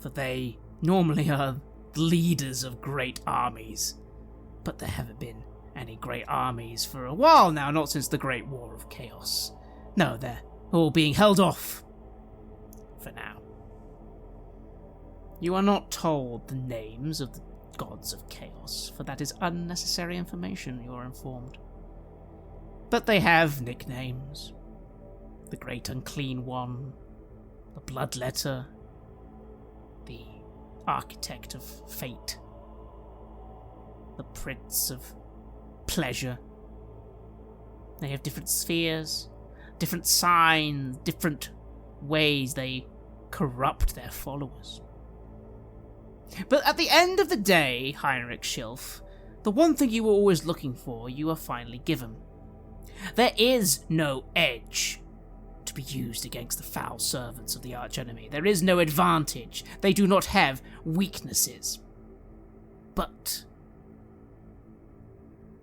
for they normally are the leaders of great armies. But there haven't been any great armies for a while now, not since the Great War of Chaos. No, they're all being held off for now. You are not told the names of the gods of chaos, for that is unnecessary information, you are informed. But they have nicknames. The Great Unclean One, the Bloodletter, the Architect of Fate, the Prince of Pleasure. They have different spheres, different signs, different ways they corrupt their followers. But at the end of the day, Heynrik Schilf, the one thing you were always looking for, you are finally given. There is no edge to be used against the foul servants of the archenemy. There is no advantage. They do not have weaknesses. But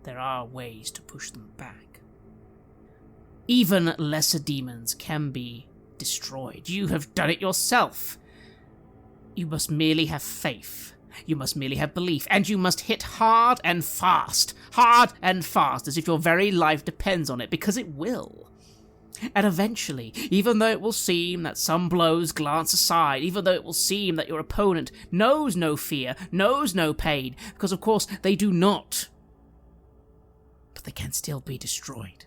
there are ways to push them back. Even lesser demons can be destroyed. You have done it yourself. You must merely have faith. You must merely have belief. And you must hit hard and fast. Hard and fast, as if your very life depends on it, because it will. And eventually, even though it will seem that some blows glance aside, even though it will seem that your opponent knows no fear, knows no pain, because of course they do not, but they can still be destroyed.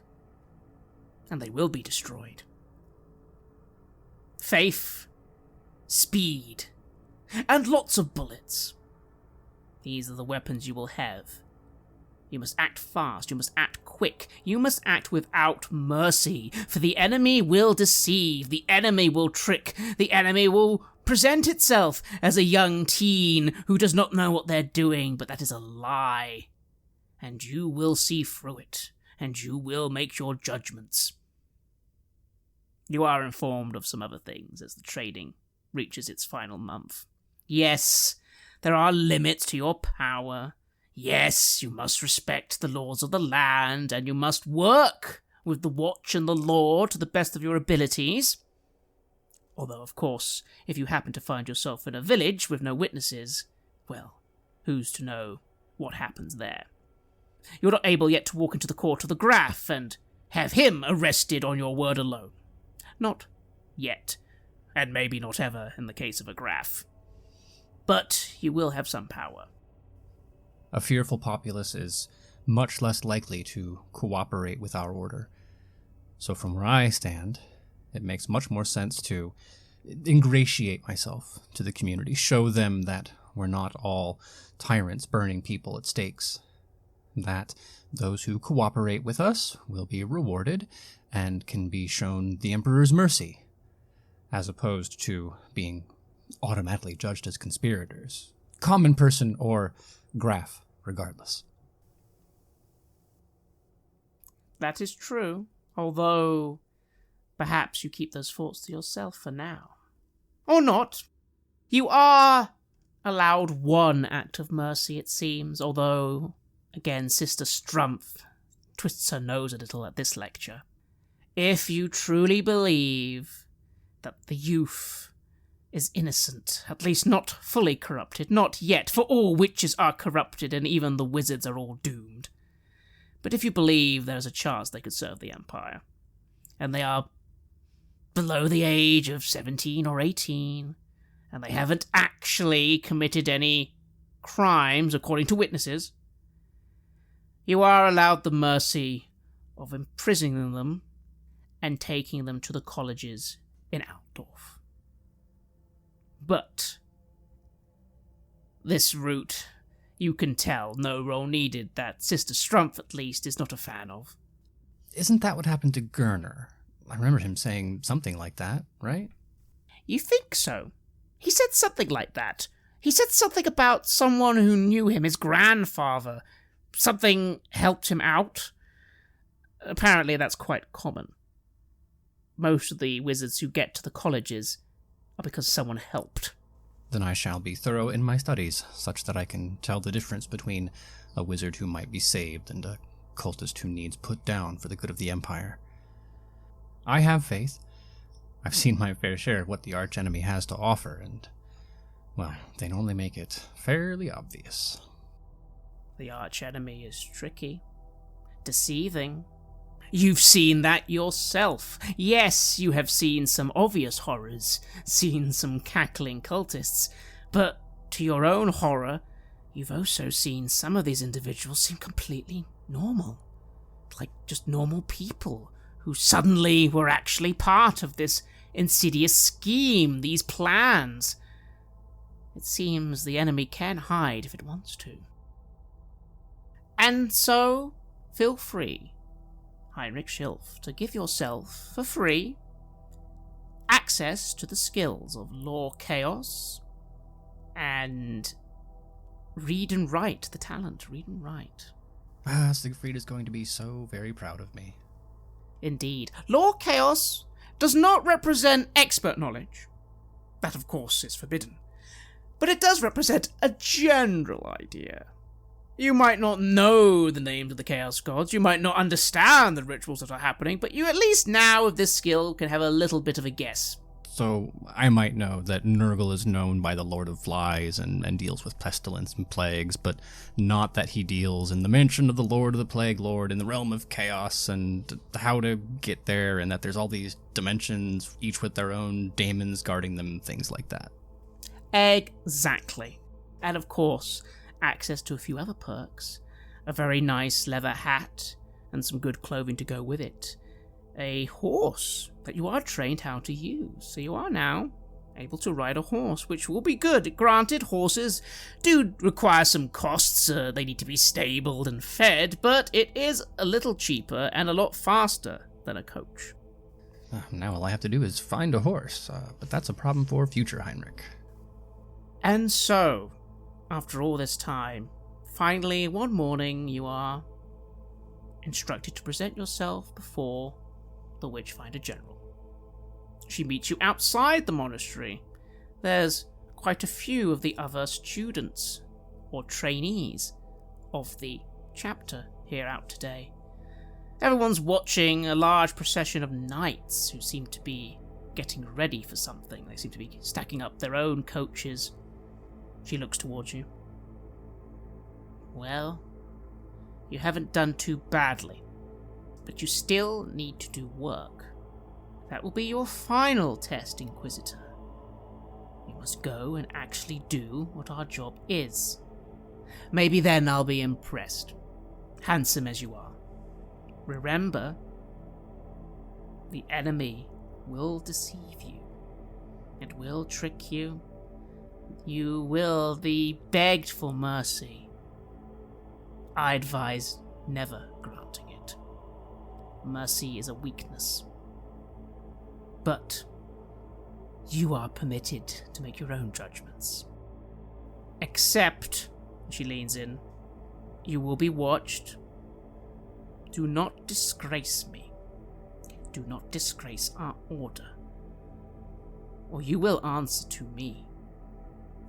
And they will be destroyed. Faith, speed, and lots of bullets. These are the weapons you will have. You must act fast, you must act quick, you must act without mercy, for the enemy will deceive, the enemy will trick, the enemy will present itself as a young teen who does not know what they're doing, but that is a lie. And you will see through it, and you will make your judgments. You are informed of some other things as the trading reaches its final month. Yes, there are limits to your power. Yes, you must respect the laws of the land, and you must work with the watch and the law to the best of your abilities. Although, of course, if you happen to find yourself in a village with no witnesses, well, who's to know what happens there? You're not able yet to walk into the court of the Graf and have him arrested on your word alone. Not yet, and maybe not ever in the case of a Graf. But you will have some power. A fearful populace is much less likely to cooperate with our order. So from where I stand, it makes much more sense to ingratiate myself to the community, show them that we're not all tyrants burning people at stakes, that those who cooperate with us will be rewarded and can be shown the Emperor's mercy, as opposed to being automatically judged as conspirators, common person or Graf, regardless. That is true, although perhaps you keep those thoughts to yourself for now. Or not. You are allowed one act of mercy, it seems, although, again, Sister Strumpf twists her nose a little at this lecture. If you truly believe that the youth is innocent, at least not fully corrupted, not yet, for all witches are corrupted and even the wizards are all doomed. But if you believe there is a chance they could serve the Empire, and they are below the age of 17 or 18, and they haven't actually committed any crimes according to witnesses, you are allowed the mercy of imprisoning them and taking them to the colleges in Altdorf. But this route, you can tell, no role needed, that Sister Strumpf at least is not a fan of. Isn't that what happened to Gerner? I remember him saying something like that, right? You think so? He said something like that. He said something about someone who knew him, his grandfather. Something helped him out. Apparently that's quite common. Most of the wizards who get to the colleges are because someone helped. Then I shall be thorough in my studies, such that I can tell the difference between a wizard who might be saved and a cultist who needs put down for the good of the Empire. I have faith. I've seen my fair share of what the archenemy has to offer, and, well, they only make it fairly obvious. The archenemy is tricky, deceiving. You've seen that yourself. Yes, you have seen some obvious horrors, seen some cackling cultists, but to your own horror, you've also seen some of these individuals seem completely normal. Like just normal people who suddenly were actually part of this insidious scheme, these plans. It seems the enemy can hide if it wants to. And so, feel free, Heynrik Schilf, to give yourself, for free, access to the skills of Law Chaos and Read and Write, the talent, Read and Write. Sigfreda is going to be so very proud of me. Indeed. Law Chaos does not represent expert knowledge. That, of course, is forbidden. But it does represent a general idea. You might not know the names of the Chaos Gods, you might not understand the rituals that are happening, but you at least now with this skill can have a little bit of a guess. So I might know that Nurgle is known by the Lord of Flies and deals with pestilence and plagues, but not that he deals in the mention of the Lord of the Plague Lord in the realm of chaos and how to get there, and that there's all these dimensions, each with their own daemons guarding them, things like that. Exactly. And of course, access to a few other perks, a very nice leather hat, and some good clothing to go with it. A horse that you are trained how to use, so you are now able to ride a horse, which will be good. Granted, horses do require some costs, they need to be stabled and fed, but it is a little cheaper and a lot faster than a coach. Now all I have to do is find a horse, but that's a problem for future Heynrik. And so, after all this time, finally one morning you are instructed to present yourself before the Witchfinder General. She meets you outside the monastery. There's quite a few of the other students or trainees of the chapter here out today. Everyone's watching a large procession of knights who seem to be getting ready for something. They seem to be stacking up their own coaches. She looks towards you. Well, you haven't done too badly, but you still need to do work. That will be your final test, Inquisitor. You must go and actually do what our job is. Maybe then I'll be impressed, handsome as you are. Remember, The enemy will deceive you. It will trick you. You will be begged for mercy. I advise never granting it. Mercy is a weakness. But you are permitted to make your own judgments. Except, she leans in, you will be watched. Do not disgrace me. Do not disgrace our order. Or you will answer to me.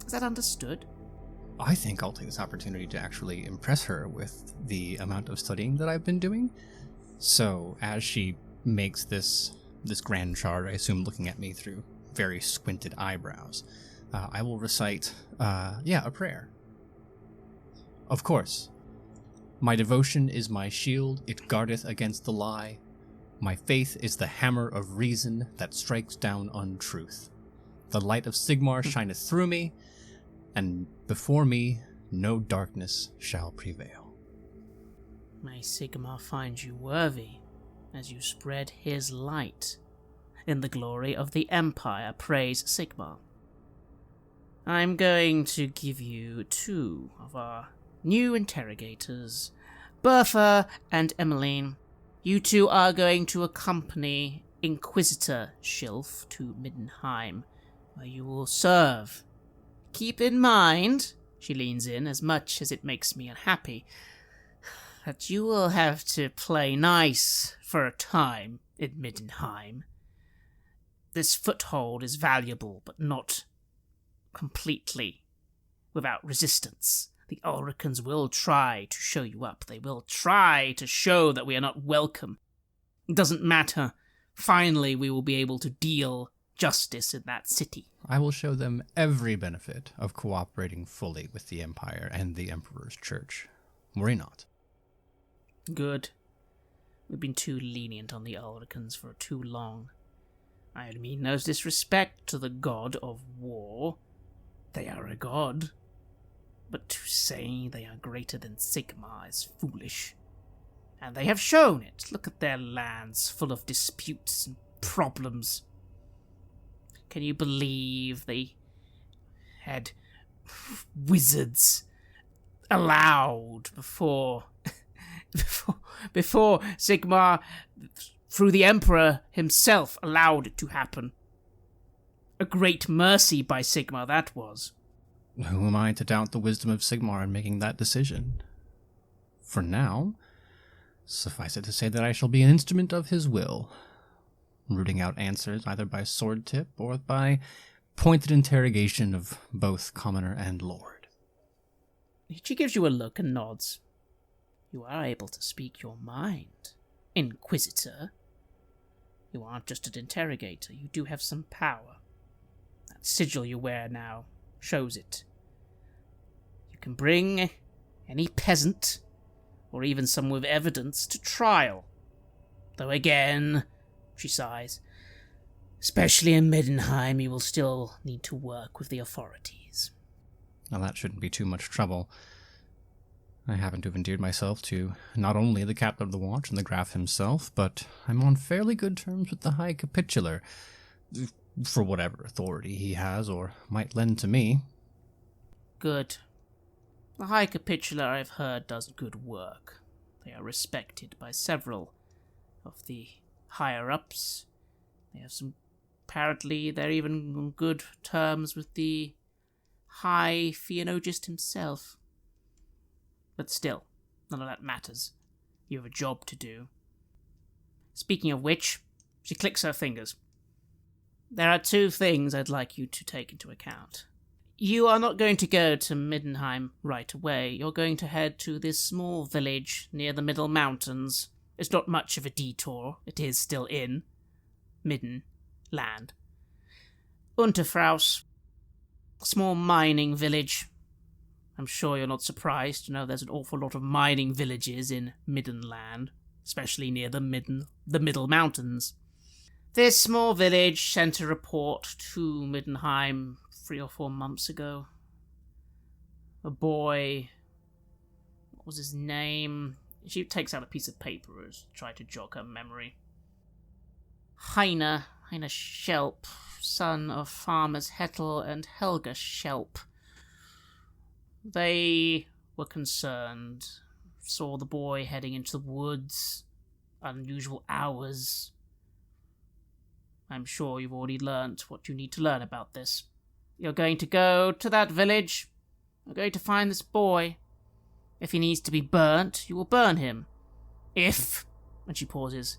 Is that understood? I think I'll take this opportunity to actually impress her with the amount of studying that I've been doing. So, as she makes this grand chart, I assume looking at me through very squinted eyebrows, I will recite, a prayer. Of course. My devotion is my shield, it guardeth against the lie. My faith is the hammer of reason that strikes down untruth. The light of Sigmar shineth through me, and before me no darkness shall prevail. May Sigmar find you worthy as you spread his light in the glory of the Empire. Praise Sigmar. I'm going to give you 2 of our new interrogators, Bertha and Emmeline. You 2 are going to accompany Inquisitor Schilf to Middenheim, where you will serve. Keep in mind, she leans in, as much as it makes me unhappy, that you will have to play nice for a time in Middenheim. This foothold is valuable, but not completely without resistance. The Ulricans will try to show you up. They will try to show that we are not welcome. It doesn't matter. Finally, we will be able to deal justice in that city. I will show them every benefit of cooperating fully with the Empire and the Emperor's Church. Worry not. Good. We've been too lenient on the Ulricans for too long. I mean no disrespect to the god of war. They are a god. But to say they are greater than Sigmar is foolish. And they have shown it. Look at their lands, full of disputes and problems. Can you believe they had wizards allowed before Sigmar, through the Emperor himself, allowed it to happen? A great mercy by Sigmar, that was. Who am I to doubt the wisdom of Sigmar in making that decision? For now, suffice it to say that I shall be an instrument of his will, rooting out answers either by sword tip or by pointed interrogation of both commoner and lord. She gives you a look and nods. You are able to speak your mind, Inquisitor. You aren't just an interrogator, you do have some power. That sigil you wear now shows it. You can bring any peasant, or even some with evidence, to trial. Though again, she sighs, especially in Middenheim, you will still need to work with the authorities. Now that shouldn't be too much trouble. I happen to have endeared myself to not only the captain of the watch and the Graf himself, but I'm on fairly good terms with the High Capitular, for whatever authority he has or might lend to me. Good. The High Capitular, I've heard, does good work. They are respected by several of the higher-ups. They have some... Apparently, they're even on good terms with the High Theologist himself. But still, none of that matters. You have a job to do. Speaking of which, she clicks her fingers. There are 2 things I'd like you to take into account. You are not going to go to Middenheim right away. You're going to head to this small village near the Middle Mountains. It's not much of a detour. It is still in Midden land. Unterfraus, small mining village. I'm sure you're not surprised to know there's an awful lot of mining villages in Middenland, especially near the Middle Mountains. This small village sent a report to Middenheim 3 or 4 months ago. A boy... What was his name? She takes out a piece of paper to try to jog her memory. Heine Schelp, son of farmers Hettel and Helga Schelp. They were concerned, saw the boy heading into the woods, unusual hours. I'm sure you've already learnt what you need to learn about this. You're going to go to that village. You're going to find this boy. If he needs to be burnt, you will burn him. If, and she pauses,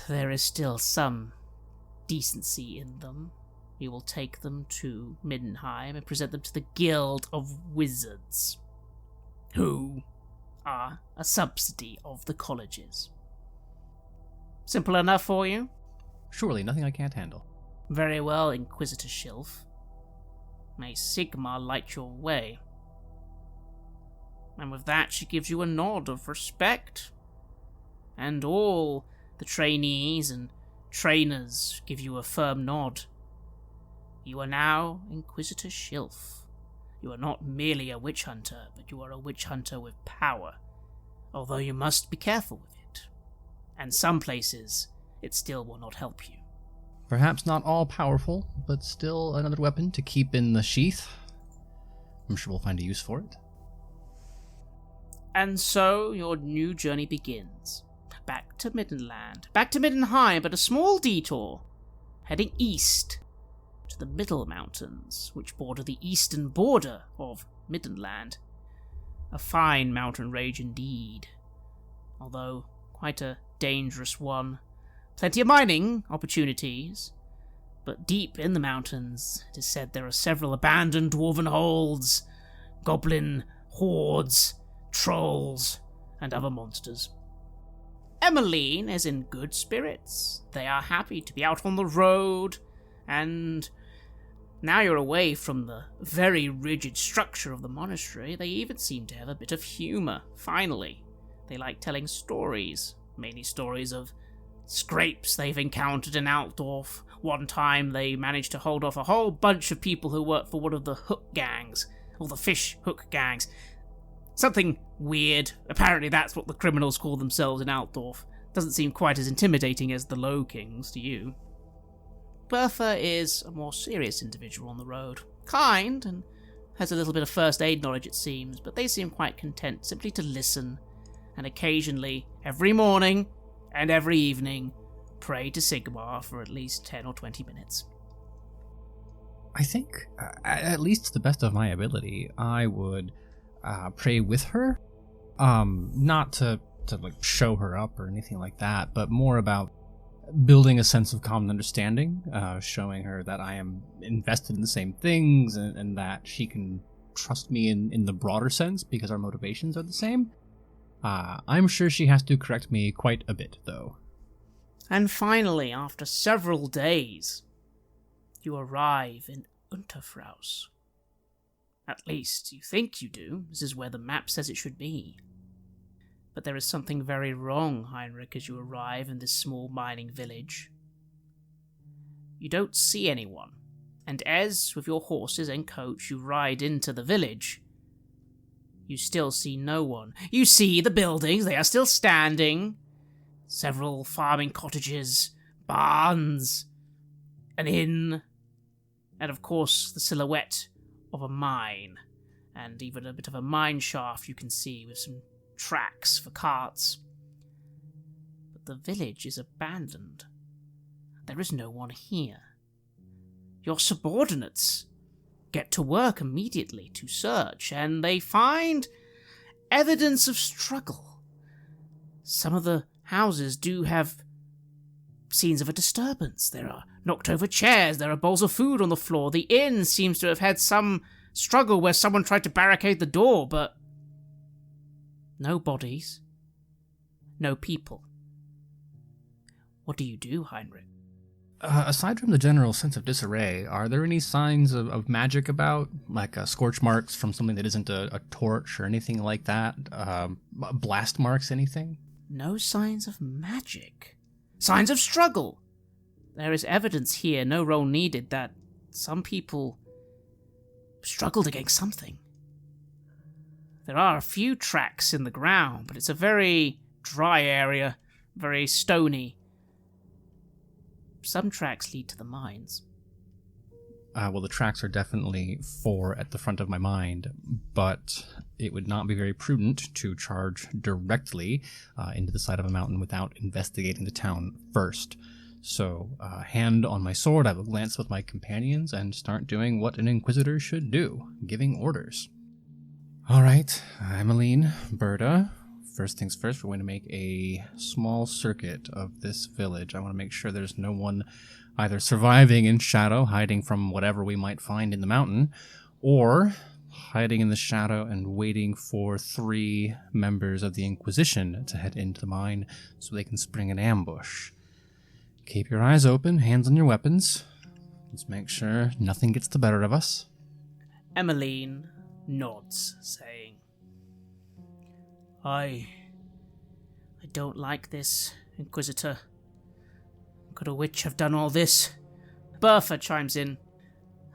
there is still some decency in them, you will take them to Middenheim and present them to the Guild of Wizards, who are a subsidy of the colleges. Simple enough for you? Surely, nothing I can't handle. Very well, Inquisitor Shilf. May Sigmar light your way. And with that, she gives you a nod of respect. And all the trainees and trainers give you a firm nod. You are now Inquisitor Shilf. You are not merely a witch hunter, but you are a witch hunter with power. Although you must be careful with it. And some places, it still will not help you. Perhaps not all powerful, but still another weapon to keep in the sheath. I'm sure we'll find a use for it. And so your new journey begins. Back to Middenland. Back to Middenheim, but a small detour. Heading east to the Middle Mountains, which border the eastern border of Middenland. A fine mountain range indeed. Although quite a dangerous one. Plenty of mining opportunities, but deep in the mountains, it is said there are several abandoned dwarven holds, goblin hordes, trolls, and other monsters. Emmeline is in good spirits. They are happy to be out on the road, and now you're away from the very rigid structure of the monastery, they even seem to have a bit of humour, finally. They like telling stories, mainly stories of scrapes they've encountered in Altdorf. One time they managed to hold off a whole bunch of people who worked for one of the hook gangs, or the fish hook gangs. Something weird. Apparently that's what the criminals call themselves in Altdorf. Doesn't seem quite as intimidating as the Low Kings to you. Bertha is a more serious individual on the road. Kind, and has a little bit of first aid knowledge it seems, but they seem quite content simply to listen, and occasionally, every morning, and every evening, pray to Sigmar for at least 10 or 20 minutes. I think, at least to the best of my ability, I would pray with her. Not to like show her up or anything like that, but more about building a sense of common understanding, showing her that I am invested in the same things and that she can trust me in the broader sense because our motivations are the same. I'm sure she has to correct me quite a bit, though. And finally, after several days, you arrive in Unterfraus. At least, you think you do. This is where the map says it should be. But there is something very wrong, Heynrik, as you arrive in this small mining village. You don't see anyone, and as, with your horses and coach, you ride into the village, you still see no one. You see the buildings, they are still standing. Several farming cottages, barns, an inn, and of course the silhouette of a mine, and even a bit of a mine shaft you can see with some tracks for carts. But the village is abandoned. There is no one here. Your subordinates get to work immediately to search, and they find evidence of struggle. Some of the houses do have scenes of a disturbance. There are knocked over chairs, there are bowls of food on the floor. The inn seems to have had some struggle where someone tried to barricade the door, but no bodies, no people. What do you do, Heynrik? Aside from the general sense of disarray, are there any signs of magic about, like scorch marks from something that isn't a torch or anything like that? Blast marks, anything? No signs of magic. Signs of struggle. There is evidence here, no role needed, that some people struggled against something. There are a few tracks in the ground, but it's a very dry area, very stony. some tracks lead to the mines. Well, the tracks are definitely 4 at the front of my mind, but it would not be very prudent to charge directly into the side of a mountain without investigating the town first. So, hand on my sword, I will glance with my companions and start doing what an Inquisitor should do, giving orders. All right, Emmeline, Berta, first things first, we're going to make a small circuit of this village. I want to make sure there's no one either surviving in shadow, hiding from whatever we might find in the mountain, or hiding in the shadow and waiting for 3 members of the Inquisition to head into the mine so they can spring an ambush. Keep your eyes open, hands on your weapons. Let's make sure nothing gets the better of us. Emmeline nods, saying, I don't like this, Inquisitor. Could a witch have done all this? Bertha chimes in.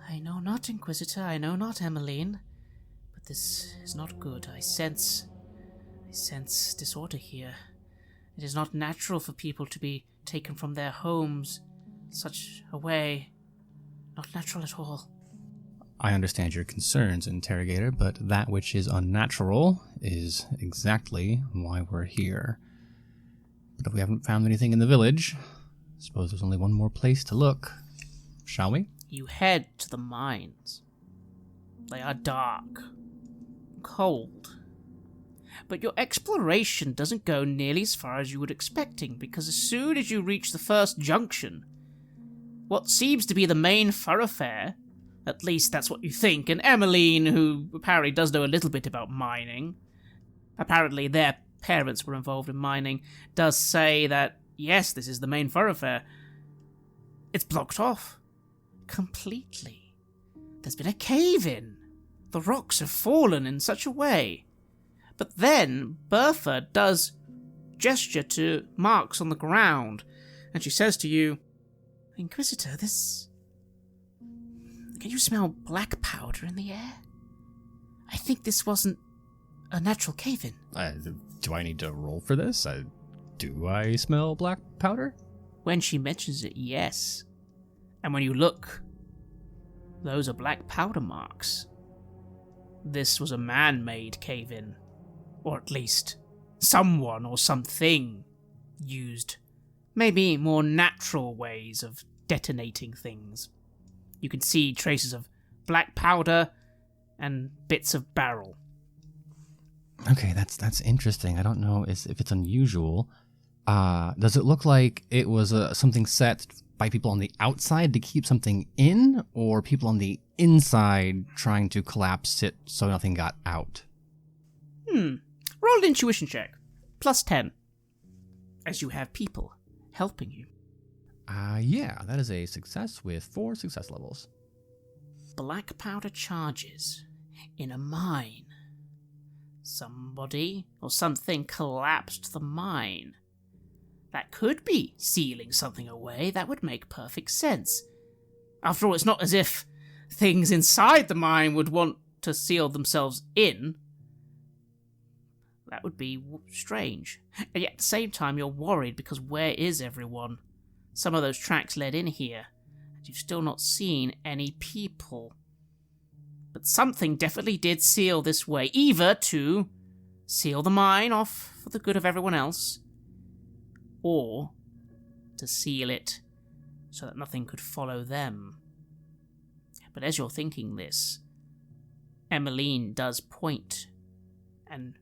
I know not, Inquisitor, I know not, Emmeline. But this is not good. I sense disorder here. It is not natural for people to be taken from their homes such a way. Not natural at all. I understand your concerns, Interrogator, but that which is unnatural is exactly why we're here. But if we haven't found anything in the village, I suppose there's only one more place to look. Shall we? You head to the mines. They are dark, cold. But your exploration doesn't go nearly as far as you were expecting, because as soon as you reach the first junction, what seems to be the main thoroughfare, at least that's what you think, and Emmeline, who apparently does know a little bit about mining, apparently their parents were involved in mining, does say that, yes, this is the main thoroughfare. It's blocked off. Completely. There's been a cave-in. The rocks have fallen in such a way. But then Bertha does gesture to marks on the ground, and she says to you, Inquisitor, can you smell black powder in the air? I think this wasn't a natural cave-in. Do I need to roll for this? Do I smell black powder? When she mentions it, yes. And when you look, those are black powder marks. This was a man-made cave-in. Or at least, someone or something used maybe more natural ways of detonating things. You can see traces of black powder and bits of barrel. Okay, that's interesting. I don't know if it's unusual. Does it look like it was something set by people on the outside to keep something in, or people on the inside trying to collapse it so nothing got out? Roll an intuition check. +10. As you have people helping you. Yeah, that is a success with 4 success levels. Black powder charges in a mine. Somebody or something collapsed the mine. That could be sealing something away. That would make perfect sense. After all, it's not as if things inside the mine would want to seal themselves in. That would be strange. And yet at the same time, you're worried because where is everyone? Some of those tracks led in here, and you've still not seen any people. But something definitely did seal this way, either to seal the mine off for the good of everyone else, or to seal it so that nothing could follow them. But as you're thinking this, Emmeline does point and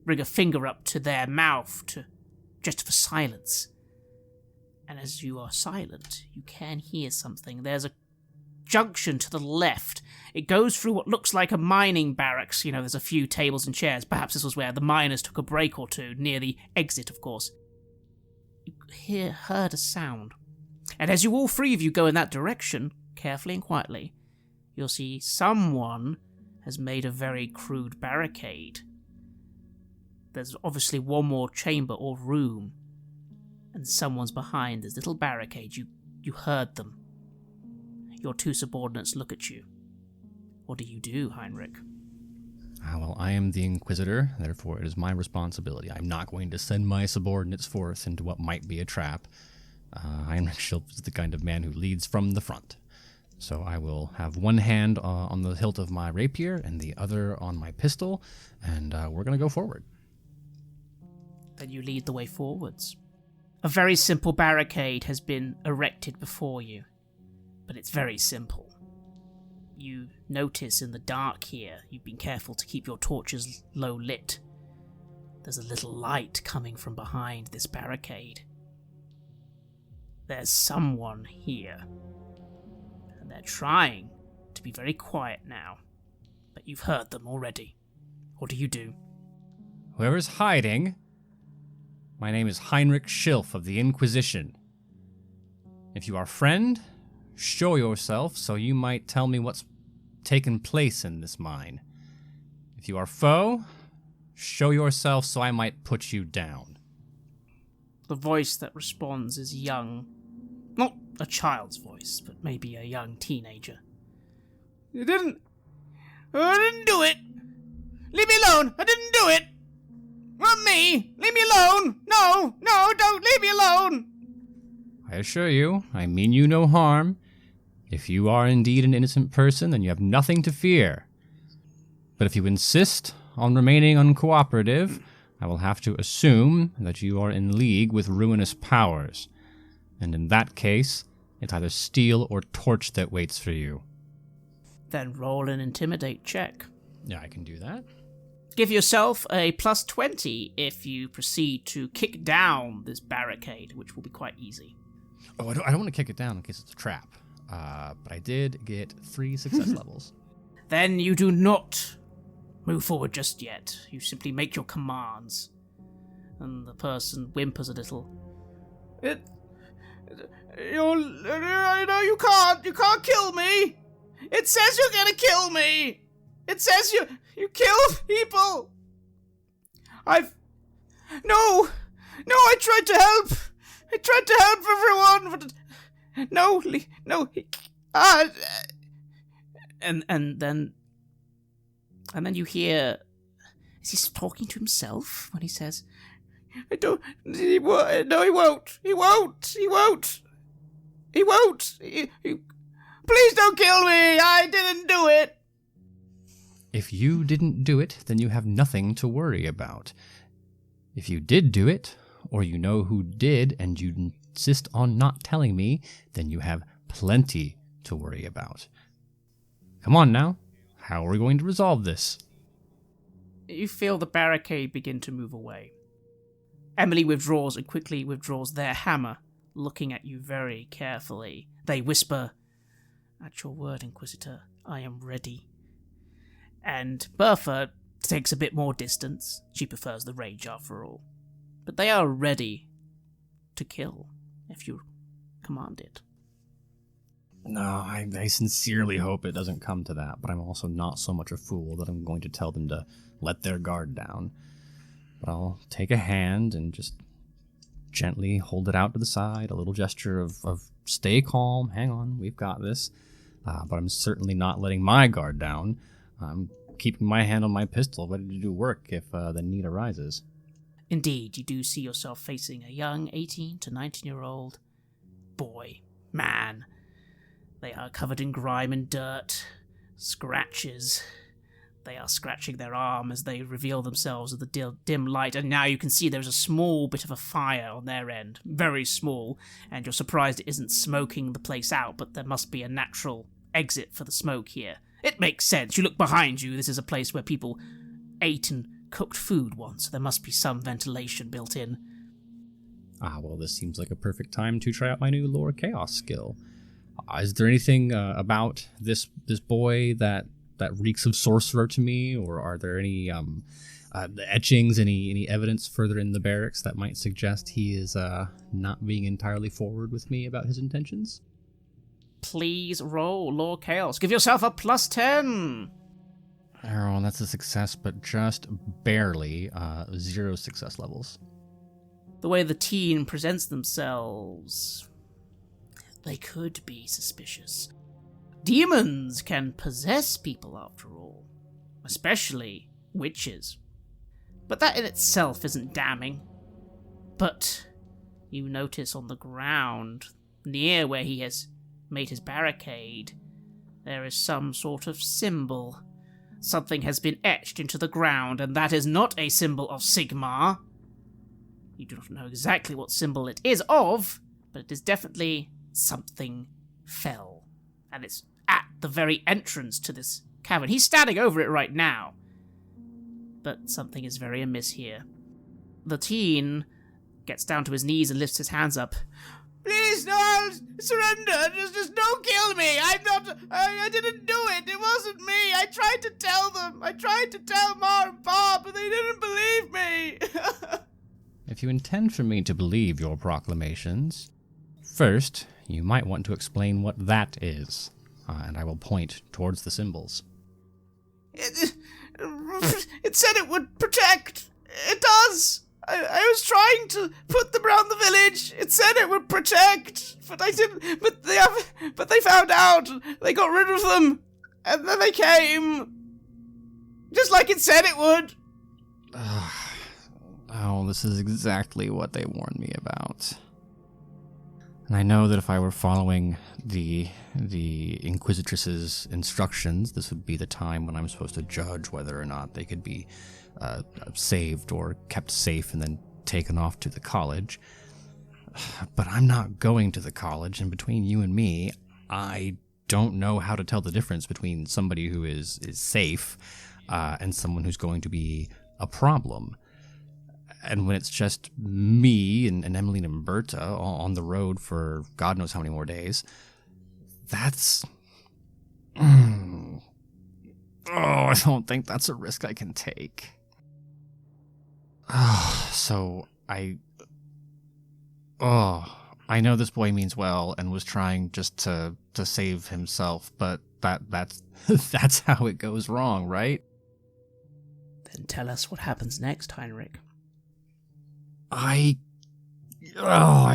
bring a finger up to their mouth just for silence. And as you are silent, you can hear something. There's a junction to the left. It goes through what looks like a mining barracks. You know, there's a few tables and chairs. Perhaps this was where the miners took a break or two, near the exit, of course. You heard a sound. And as you all 3 of you go in that direction, carefully and quietly, you'll see someone has made a very crude barricade. There's obviously one more chamber or room, and someone's behind this little barricade. You heard them. Your 2 subordinates look at you. What do you do, Heynrik? Well, I am the Inquisitor, therefore it is my responsibility. I'm not going to send my subordinates forth into what might be a trap. Heynrik Schilf is the kind of man who leads from the front. So I will have one hand on the hilt of my rapier and the other on my pistol, and we're going to go forward. Then you lead the way forwards. A very simple barricade has been erected before you, but it's very simple. You notice in the dark here, you've been careful to keep your torches low lit. There's a little light coming from behind this barricade. There's someone here. And they're trying to be very quiet now. But you've heard them already. What do you do? Whoever's hiding, my name is Heynrik Schilf of the Inquisition. If you are friend, show yourself so you might tell me what's taken place in this mine. If you are foe, show yourself so I might put you down. The voice that responds is young. Not a child's voice, but maybe a young teenager. I didn't do it! Leave me alone! I didn't do it! Not me! Leave me alone! No, don't leave me alone! I assure you, I mean you no harm. If you are indeed an innocent person, then you have nothing to fear. But if you insist on remaining uncooperative, I will have to assume that you are in league with ruinous powers. And in that case, it's either steel or torch that waits for you. Then roll an intimidate check. Yeah, I can do that. Give yourself a plus 20 if you proceed to kick down this barricade, which will be quite easy. Oh, I don't want to kick it down in case it's a trap. But I did get 3 success levels. Then you do not move forward just yet. You simply make your commands. And the person whimpers a little. You can't kill me! It says you're gonna kill me! It says you kill people! No, I tried to help! I tried to help everyone, but... No. And then you hear... Is he talking to himself when he says... No, he won't. Please don't kill me! I didn't do it! If you didn't do it, then you have nothing to worry about. If you did do it, or you know who did and you insist on not telling me, then you have plenty to worry about. Come on now. How are we going to resolve this? You feel the barricade begin to move away. Emily withdraws and quickly withdraws their hammer, looking at you very carefully. They whisper, "At your word, Inquisitor, I am ready." And Bertha takes a bit more distance. She prefers the rage after all. But they are ready to kill if you command it. No, I sincerely hope it doesn't come to that, but I'm also not so much a fool that I'm going to tell them to let their guard down. But I'll take a hand and just gently hold it out to the side, a little gesture of stay calm, hang on, we've got this. But I'm certainly not letting my guard down. I'm keeping my hand on my pistol, ready to do work if the need arises. Indeed, you do see yourself facing a young 18 to 19-year-old boy, man. They are covered in grime and dirt, scratches. They are scratching their arm as they reveal themselves in the dim light, and now you can see there's a small bit of a fire on their end, very small, and you're surprised it isn't smoking the place out, but there must be a natural exit for the smoke here. It makes sense. You look behind you, this is a place where people ate and cooked food once, so there must be some ventilation built in. Well, this seems like a perfect time to try out my new Lore Chaos skill. Is there anything about this boy that reeks of sorcerer to me, or are there any etchings, any evidence further in the barracks that might suggest he is not being entirely forward with me about his intentions? Please roll Lore Chaos. Give yourself a plus 10. Oh, that's a success, but just barely. 0 success levels. The way the teen presents themselves, they could be suspicious. Demons can possess people after all, especially witches. But that in itself isn't damning. But you notice on the ground, near where he has made his barricade, there is some sort of symbol. Something has been etched into the ground, and that is not a symbol of Sigmar. You do not know exactly what symbol it is of, but it is definitely something fell. And it's at the very entrance to this cavern. He's standing over it right now. But something is very amiss here. The teen gets down to his knees and lifts his hands up. Please, no, surrender. Just don't kill me. I didn't do it. It wasn't me. I tried to tell them. I tried to tell Ma and Pa, but they didn't believe me. If you intend for me to believe your proclamations, first, you might want to explain what that is, and I will point towards the symbols. It said it would protect. It does. I was trying to put them around the village. It said it would protect, but I didn't. But they found out. They got rid of them, and then they came, just like it said it would. Oh, this is exactly what they warned me about. And I know that if I were following the Inquisitresses' instructions, this would be the time when I'm supposed to judge whether or not they could be saved or kept safe and then taken off to the college. But I'm not going to the college, and between you and me, I don't know how to tell the difference between somebody who is safe and someone who's going to be a problem. And when it's just me and Emmeline and Berta on the road for God knows how many more days, that's... Oh, I don't think that's a risk I can take. So I know this boy means well and was trying just to save himself, but that's that's how it goes wrong, right? Then tell us what happens next, Heynrik. I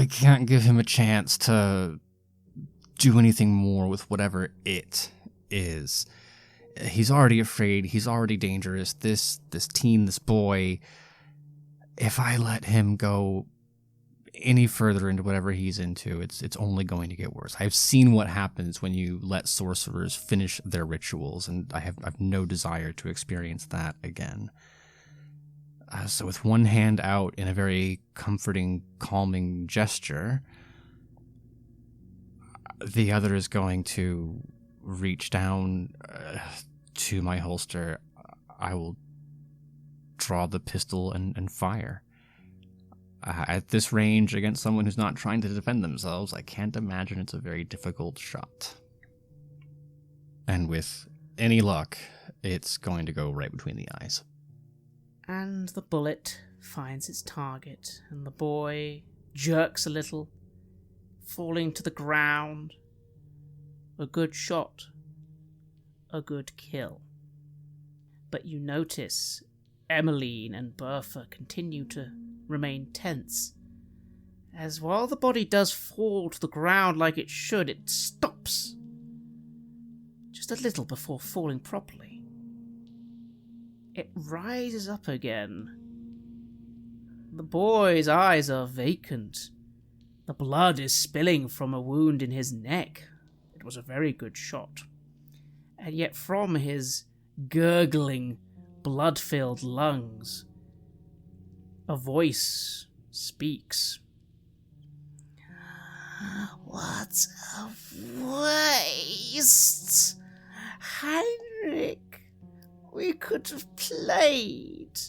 can't give him a chance to do anything more with whatever it is. He's already afraid. He's already dangerous. This teen, this boy, if I let him go any further into whatever he's into, it's only going to get worse. I've seen what happens when you let sorcerers finish their rituals, and I've no desire to experience that again. So with one hand out in a very comforting, calming gesture, the other is going to reach down to my holster. I will draw the pistol and fire. At this range, against someone who's not trying to defend themselves, I can't imagine it's a very difficult shot. And with any luck, it's going to go right between the eyes. And the bullet finds its target, and the boy jerks a little, falling to the ground. A good shot. A good kill. But you notice Emmeline and Bertha continue to remain tense, as while the body does fall to the ground like it should, it stops just a little before falling properly. It rises up again. The boy's eyes are vacant. The blood is spilling from a wound in his neck. It was a very good shot. And yet from his gurgling, blood-filled lungs, a voice speaks. What a waste! Heynrik, we could have played.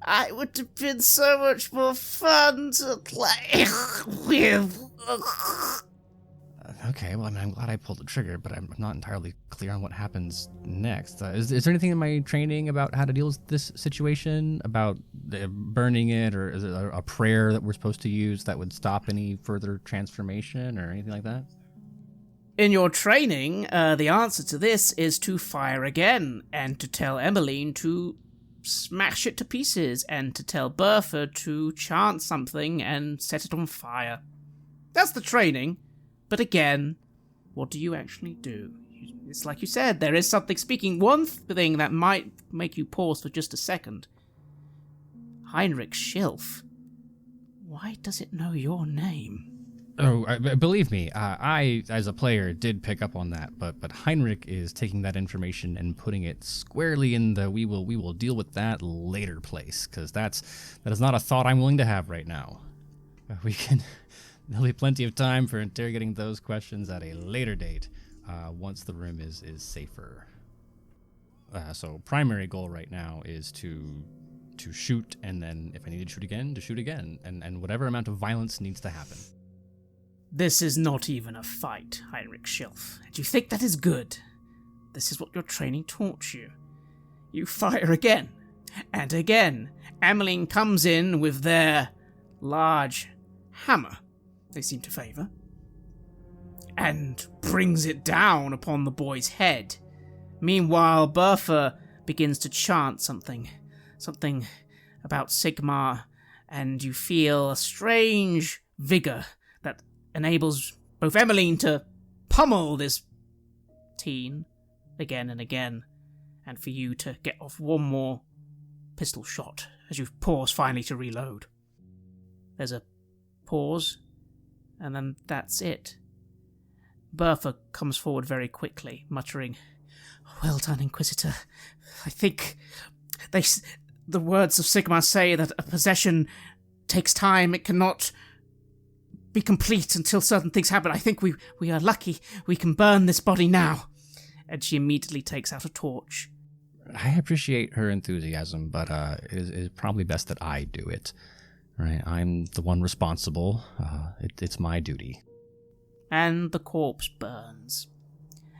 It would have been so much more fun to play with. Okay, well, I'm glad I pulled the trigger, but I'm not entirely clear on what happens next. Is there anything in my training about how to deal with this situation? About burning it, or is it a prayer that we're supposed to use that would stop any further transformation, or anything like that? In your training, the answer to this is to fire again, and to tell Emmeline to smash it to pieces, and to tell Bertha to chant something and set it on fire. That's the training. But again, what do you actually do? It's like you said, there is something speaking. One thing that might make you pause for just a second. Heinrich Schilf. Why does it know your name? Oh, believe me, I, as a player, did pick up on that, but Heynrik is taking that information and putting it squarely in the we will deal with that later place, because that is not a thought I'm willing to have right now. There'll be plenty of time for interrogating those questions at a later date, once the room is safer. So primary goal right now is to shoot, and then if I need to shoot again, and whatever amount of violence needs to happen. This is not even a fight, Heynrik Schilf, and you think that is good. This is what your training taught you. You fire again, and again. Emmeline comes in with their large hammer, they seem to favour, and brings it down upon the boy's head. Meanwhile, Bertha begins to chant something about Sigmar, and you feel a strange vigour that enables both Emmeline to pummel this teen again and again, and for you to get off one more pistol shot as you pause finally to reload. There's a pause, and then that's it. Bertha comes forward very quickly, muttering, "Well done, Inquisitor. I think the words of Sigmar say that a possession takes time. It cannot be complete until certain things happen. I think we are lucky. We can burn this body now." And she immediately takes out a torch. I appreciate her enthusiasm, but it is probably best that I do it. Right? I'm the one responsible. It's my duty. And the corpse burns.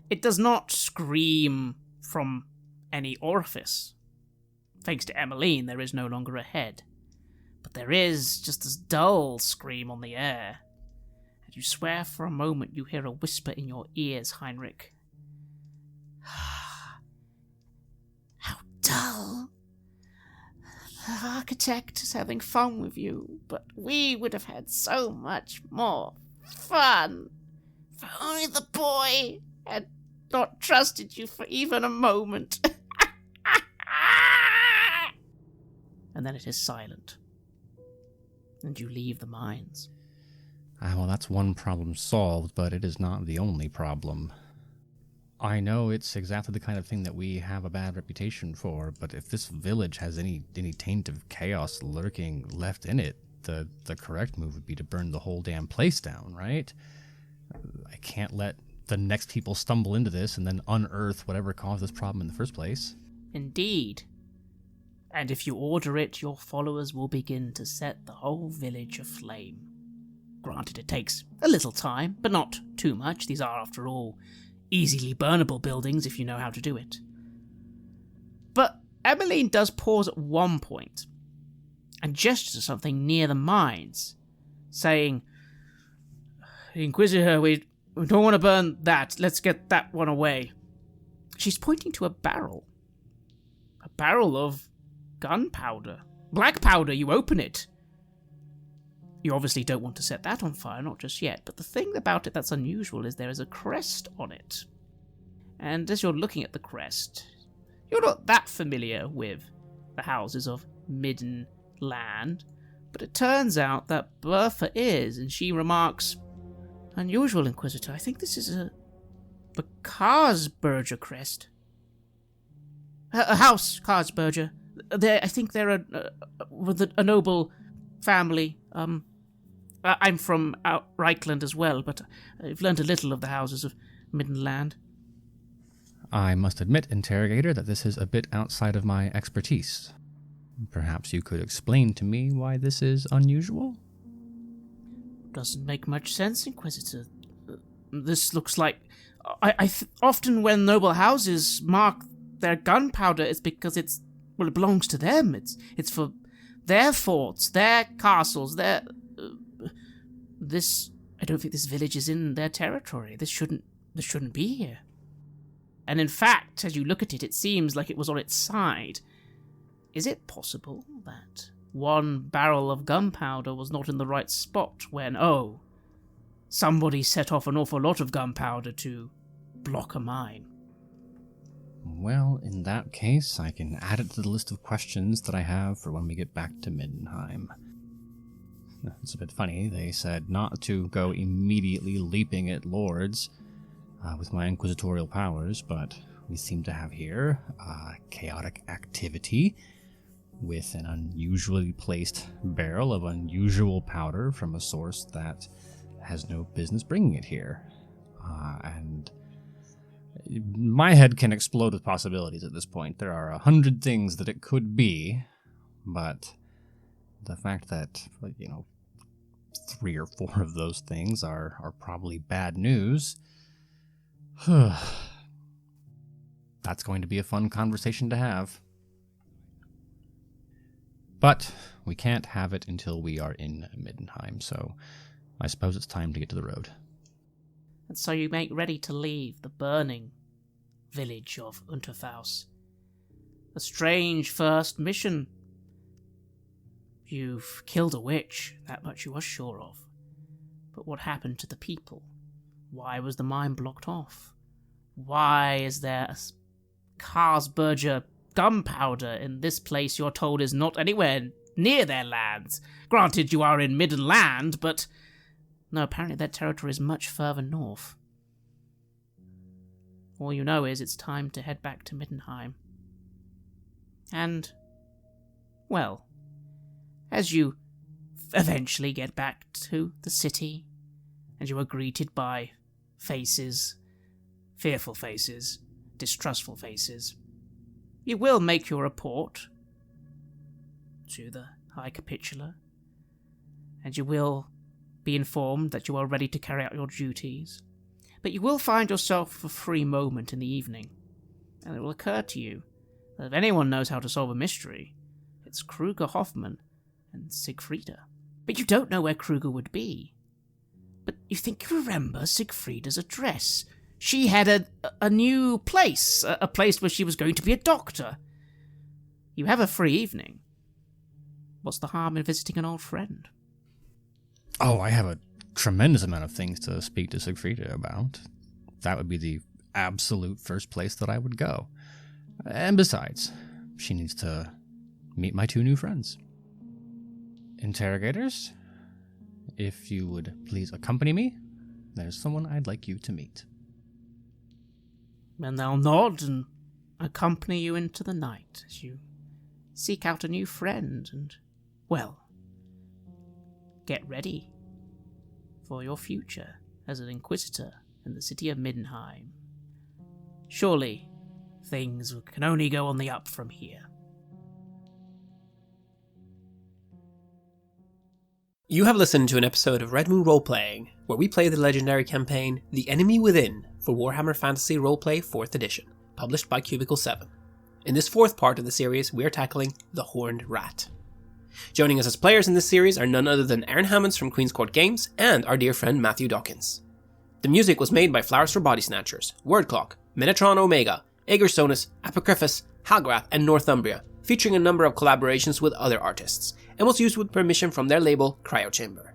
It does not scream from any orifice. Thanks to Emmeline, there is no longer a head. But there is just this dull scream on the air. And you swear for a moment you hear a whisper in your ears, Heynrik. How dull. The architect is having fun with you, but we would have had so much more fun. If only the boy had not trusted you for even a moment. And then it is silent. And you leave the mines. Well, that's one problem solved, but it is not the only problem. I know it's exactly the kind of thing that we have a bad reputation for, but if this village has any taint of chaos lurking left in it, the correct move would be to burn the whole damn place down, right? I can't let the next people stumble into this and then unearth whatever caused this problem in the first place. Indeed. And if you order it, your followers will begin to set the whole village aflame. Granted, it takes a little time, but not too much. These are, after all, easily burnable buildings if you know how to do it. But Emmeline does pause at one point and gestures to something near the mines, saying, "Inquisitor, we don't want to burn that. Let's get that one away." She's pointing to a barrel. A barrel of gunpowder. Black powder, you open it. You obviously don't want to set that on fire, not just yet, but the thing about it that's unusual is there is a crest on it. And as you're looking at the crest, you're not that familiar with the houses of Midden Land, but it turns out that Bertha is, and she remarks, "Unusual, Inquisitor. I think this is a Karsberger crest. A house, Karsberger. I think they're with a noble family. I'm from Reichland as well, but I've learned a little of the houses of Midden Land." I must admit, Interrogator, that this is a bit outside of my expertise. Perhaps you could explain to me why this is unusual? Doesn't make much sense, Inquisitor. This looks like... often when noble houses mark their gunpowder, it's because it belongs to them. It's for their forts, their castles, their... I don't think this village is in their territory. This shouldn't be here. And in fact, as you look at it, it seems like it was on its side. Is it possible that one barrel of gunpowder was not in the right spot when, somebody set off an awful lot of gunpowder to block a mine? Well, in that case, I can add it to the list of questions that I have for when we get back to Middenheim. it's a bit funny. They said not to go immediately leaping at lords with my inquisitorial powers, but we seem to have here chaotic activity with an unusually placed barrel of unusual powder from a source that has no business bringing it here. And my head can explode with possibilities at this point. There are 100 things that it could be, but the fact that, 3 or 4 of those things are probably bad news, that's going to be a fun conversation to have. But we can't have it until we are in Middenheim, so I suppose it's time to get to the road. And so you make ready to leave the burning village of Unterfaus. A strange first mission. You've killed a witch, that much you are sure of. But what happened to the people? Why was the mine blocked off? Why is there a Karsberger gunpowder in this place you're told is not anywhere near their lands? Granted, you are in Middenland, but no, apparently their territory is much further north. All you know is it's time to head back to Middenheim. And, well, as you eventually get back to the city, and you are greeted by faces, fearful faces, distrustful faces, you will make your report to the High Capitular, and you will be informed that you are ready to carry out your duties. But you will find yourself a free moment in the evening, and it will occur to you that if anyone knows how to solve a mystery, it's Kruger Hoffman and Sigfreda. But you don't know where Kruger would be. But you think you remember Sigfreda's address. She had a new place, a place where she was going to be a doctor. You have a free evening. What's the harm in visiting an old friend? Oh, I have a tremendous amount of things to speak to Sigfreda about. That would be the absolute first place that I would go. And besides, she needs to meet my 2 new friends. Interrogators, if you would please accompany me, there's someone I'd like you to meet. And they'll nod and accompany you into the night as you seek out a new friend and, well, get ready for your future as an Inquisitor in the city of Middenheim. Surely, things can only go on the up from here. You have listened to an episode of Red Moon Roleplaying, where we play the legendary campaign The Enemy Within for Warhammer Fantasy Roleplay 4th Edition, published by Cubicle 7. In this 4th part of the series, we are tackling The Horned Rat. Joining us as players in this series are none other than Aaron Hammonds from Queen's Court Games and our dear friend Matthew Dawkins. The music was made by Flowers for Body Snatchers, Wordclock, Minotron Omega, Aegersonus, Apocryphus, Halgrath, and Northumbria, featuring a number of collaborations with other artists, and was used with permission from their label Cryochamber.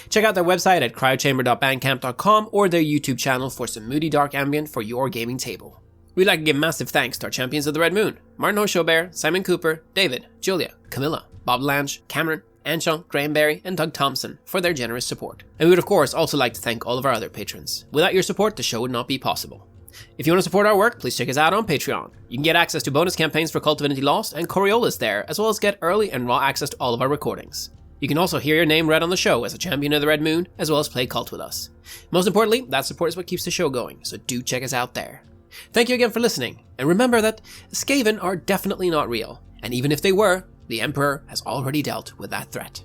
Check out their website at cryochamber.bandcamp.com or their YouTube channel for some moody dark ambient for your gaming table. We'd like to give massive thanks to our champions of the Red Moon, Martin Heuschober, Simon Cooper, David, Julia, Camilla, Bob Lange, Cameron, Antxon, Graham Barey, and Doug Thomson for their generous support. And we would of course also like to thank all of our other patrons. Without your support, the show would not be possible. If you want to support our work, please check us out on Patreon. You can get access to bonus campaigns for Cult Divinity Lost and Coriolis there, as well as get early and raw access to all of our recordings. You can also hear your name read on the show as a champion of the Red Moon, as well as play Cult with us. Most importantly, that support is what keeps the show going, so do check us out there. Thank you again for listening, and remember that Skaven are definitely not real, and even if they were, the Emperor has already dealt with that threat.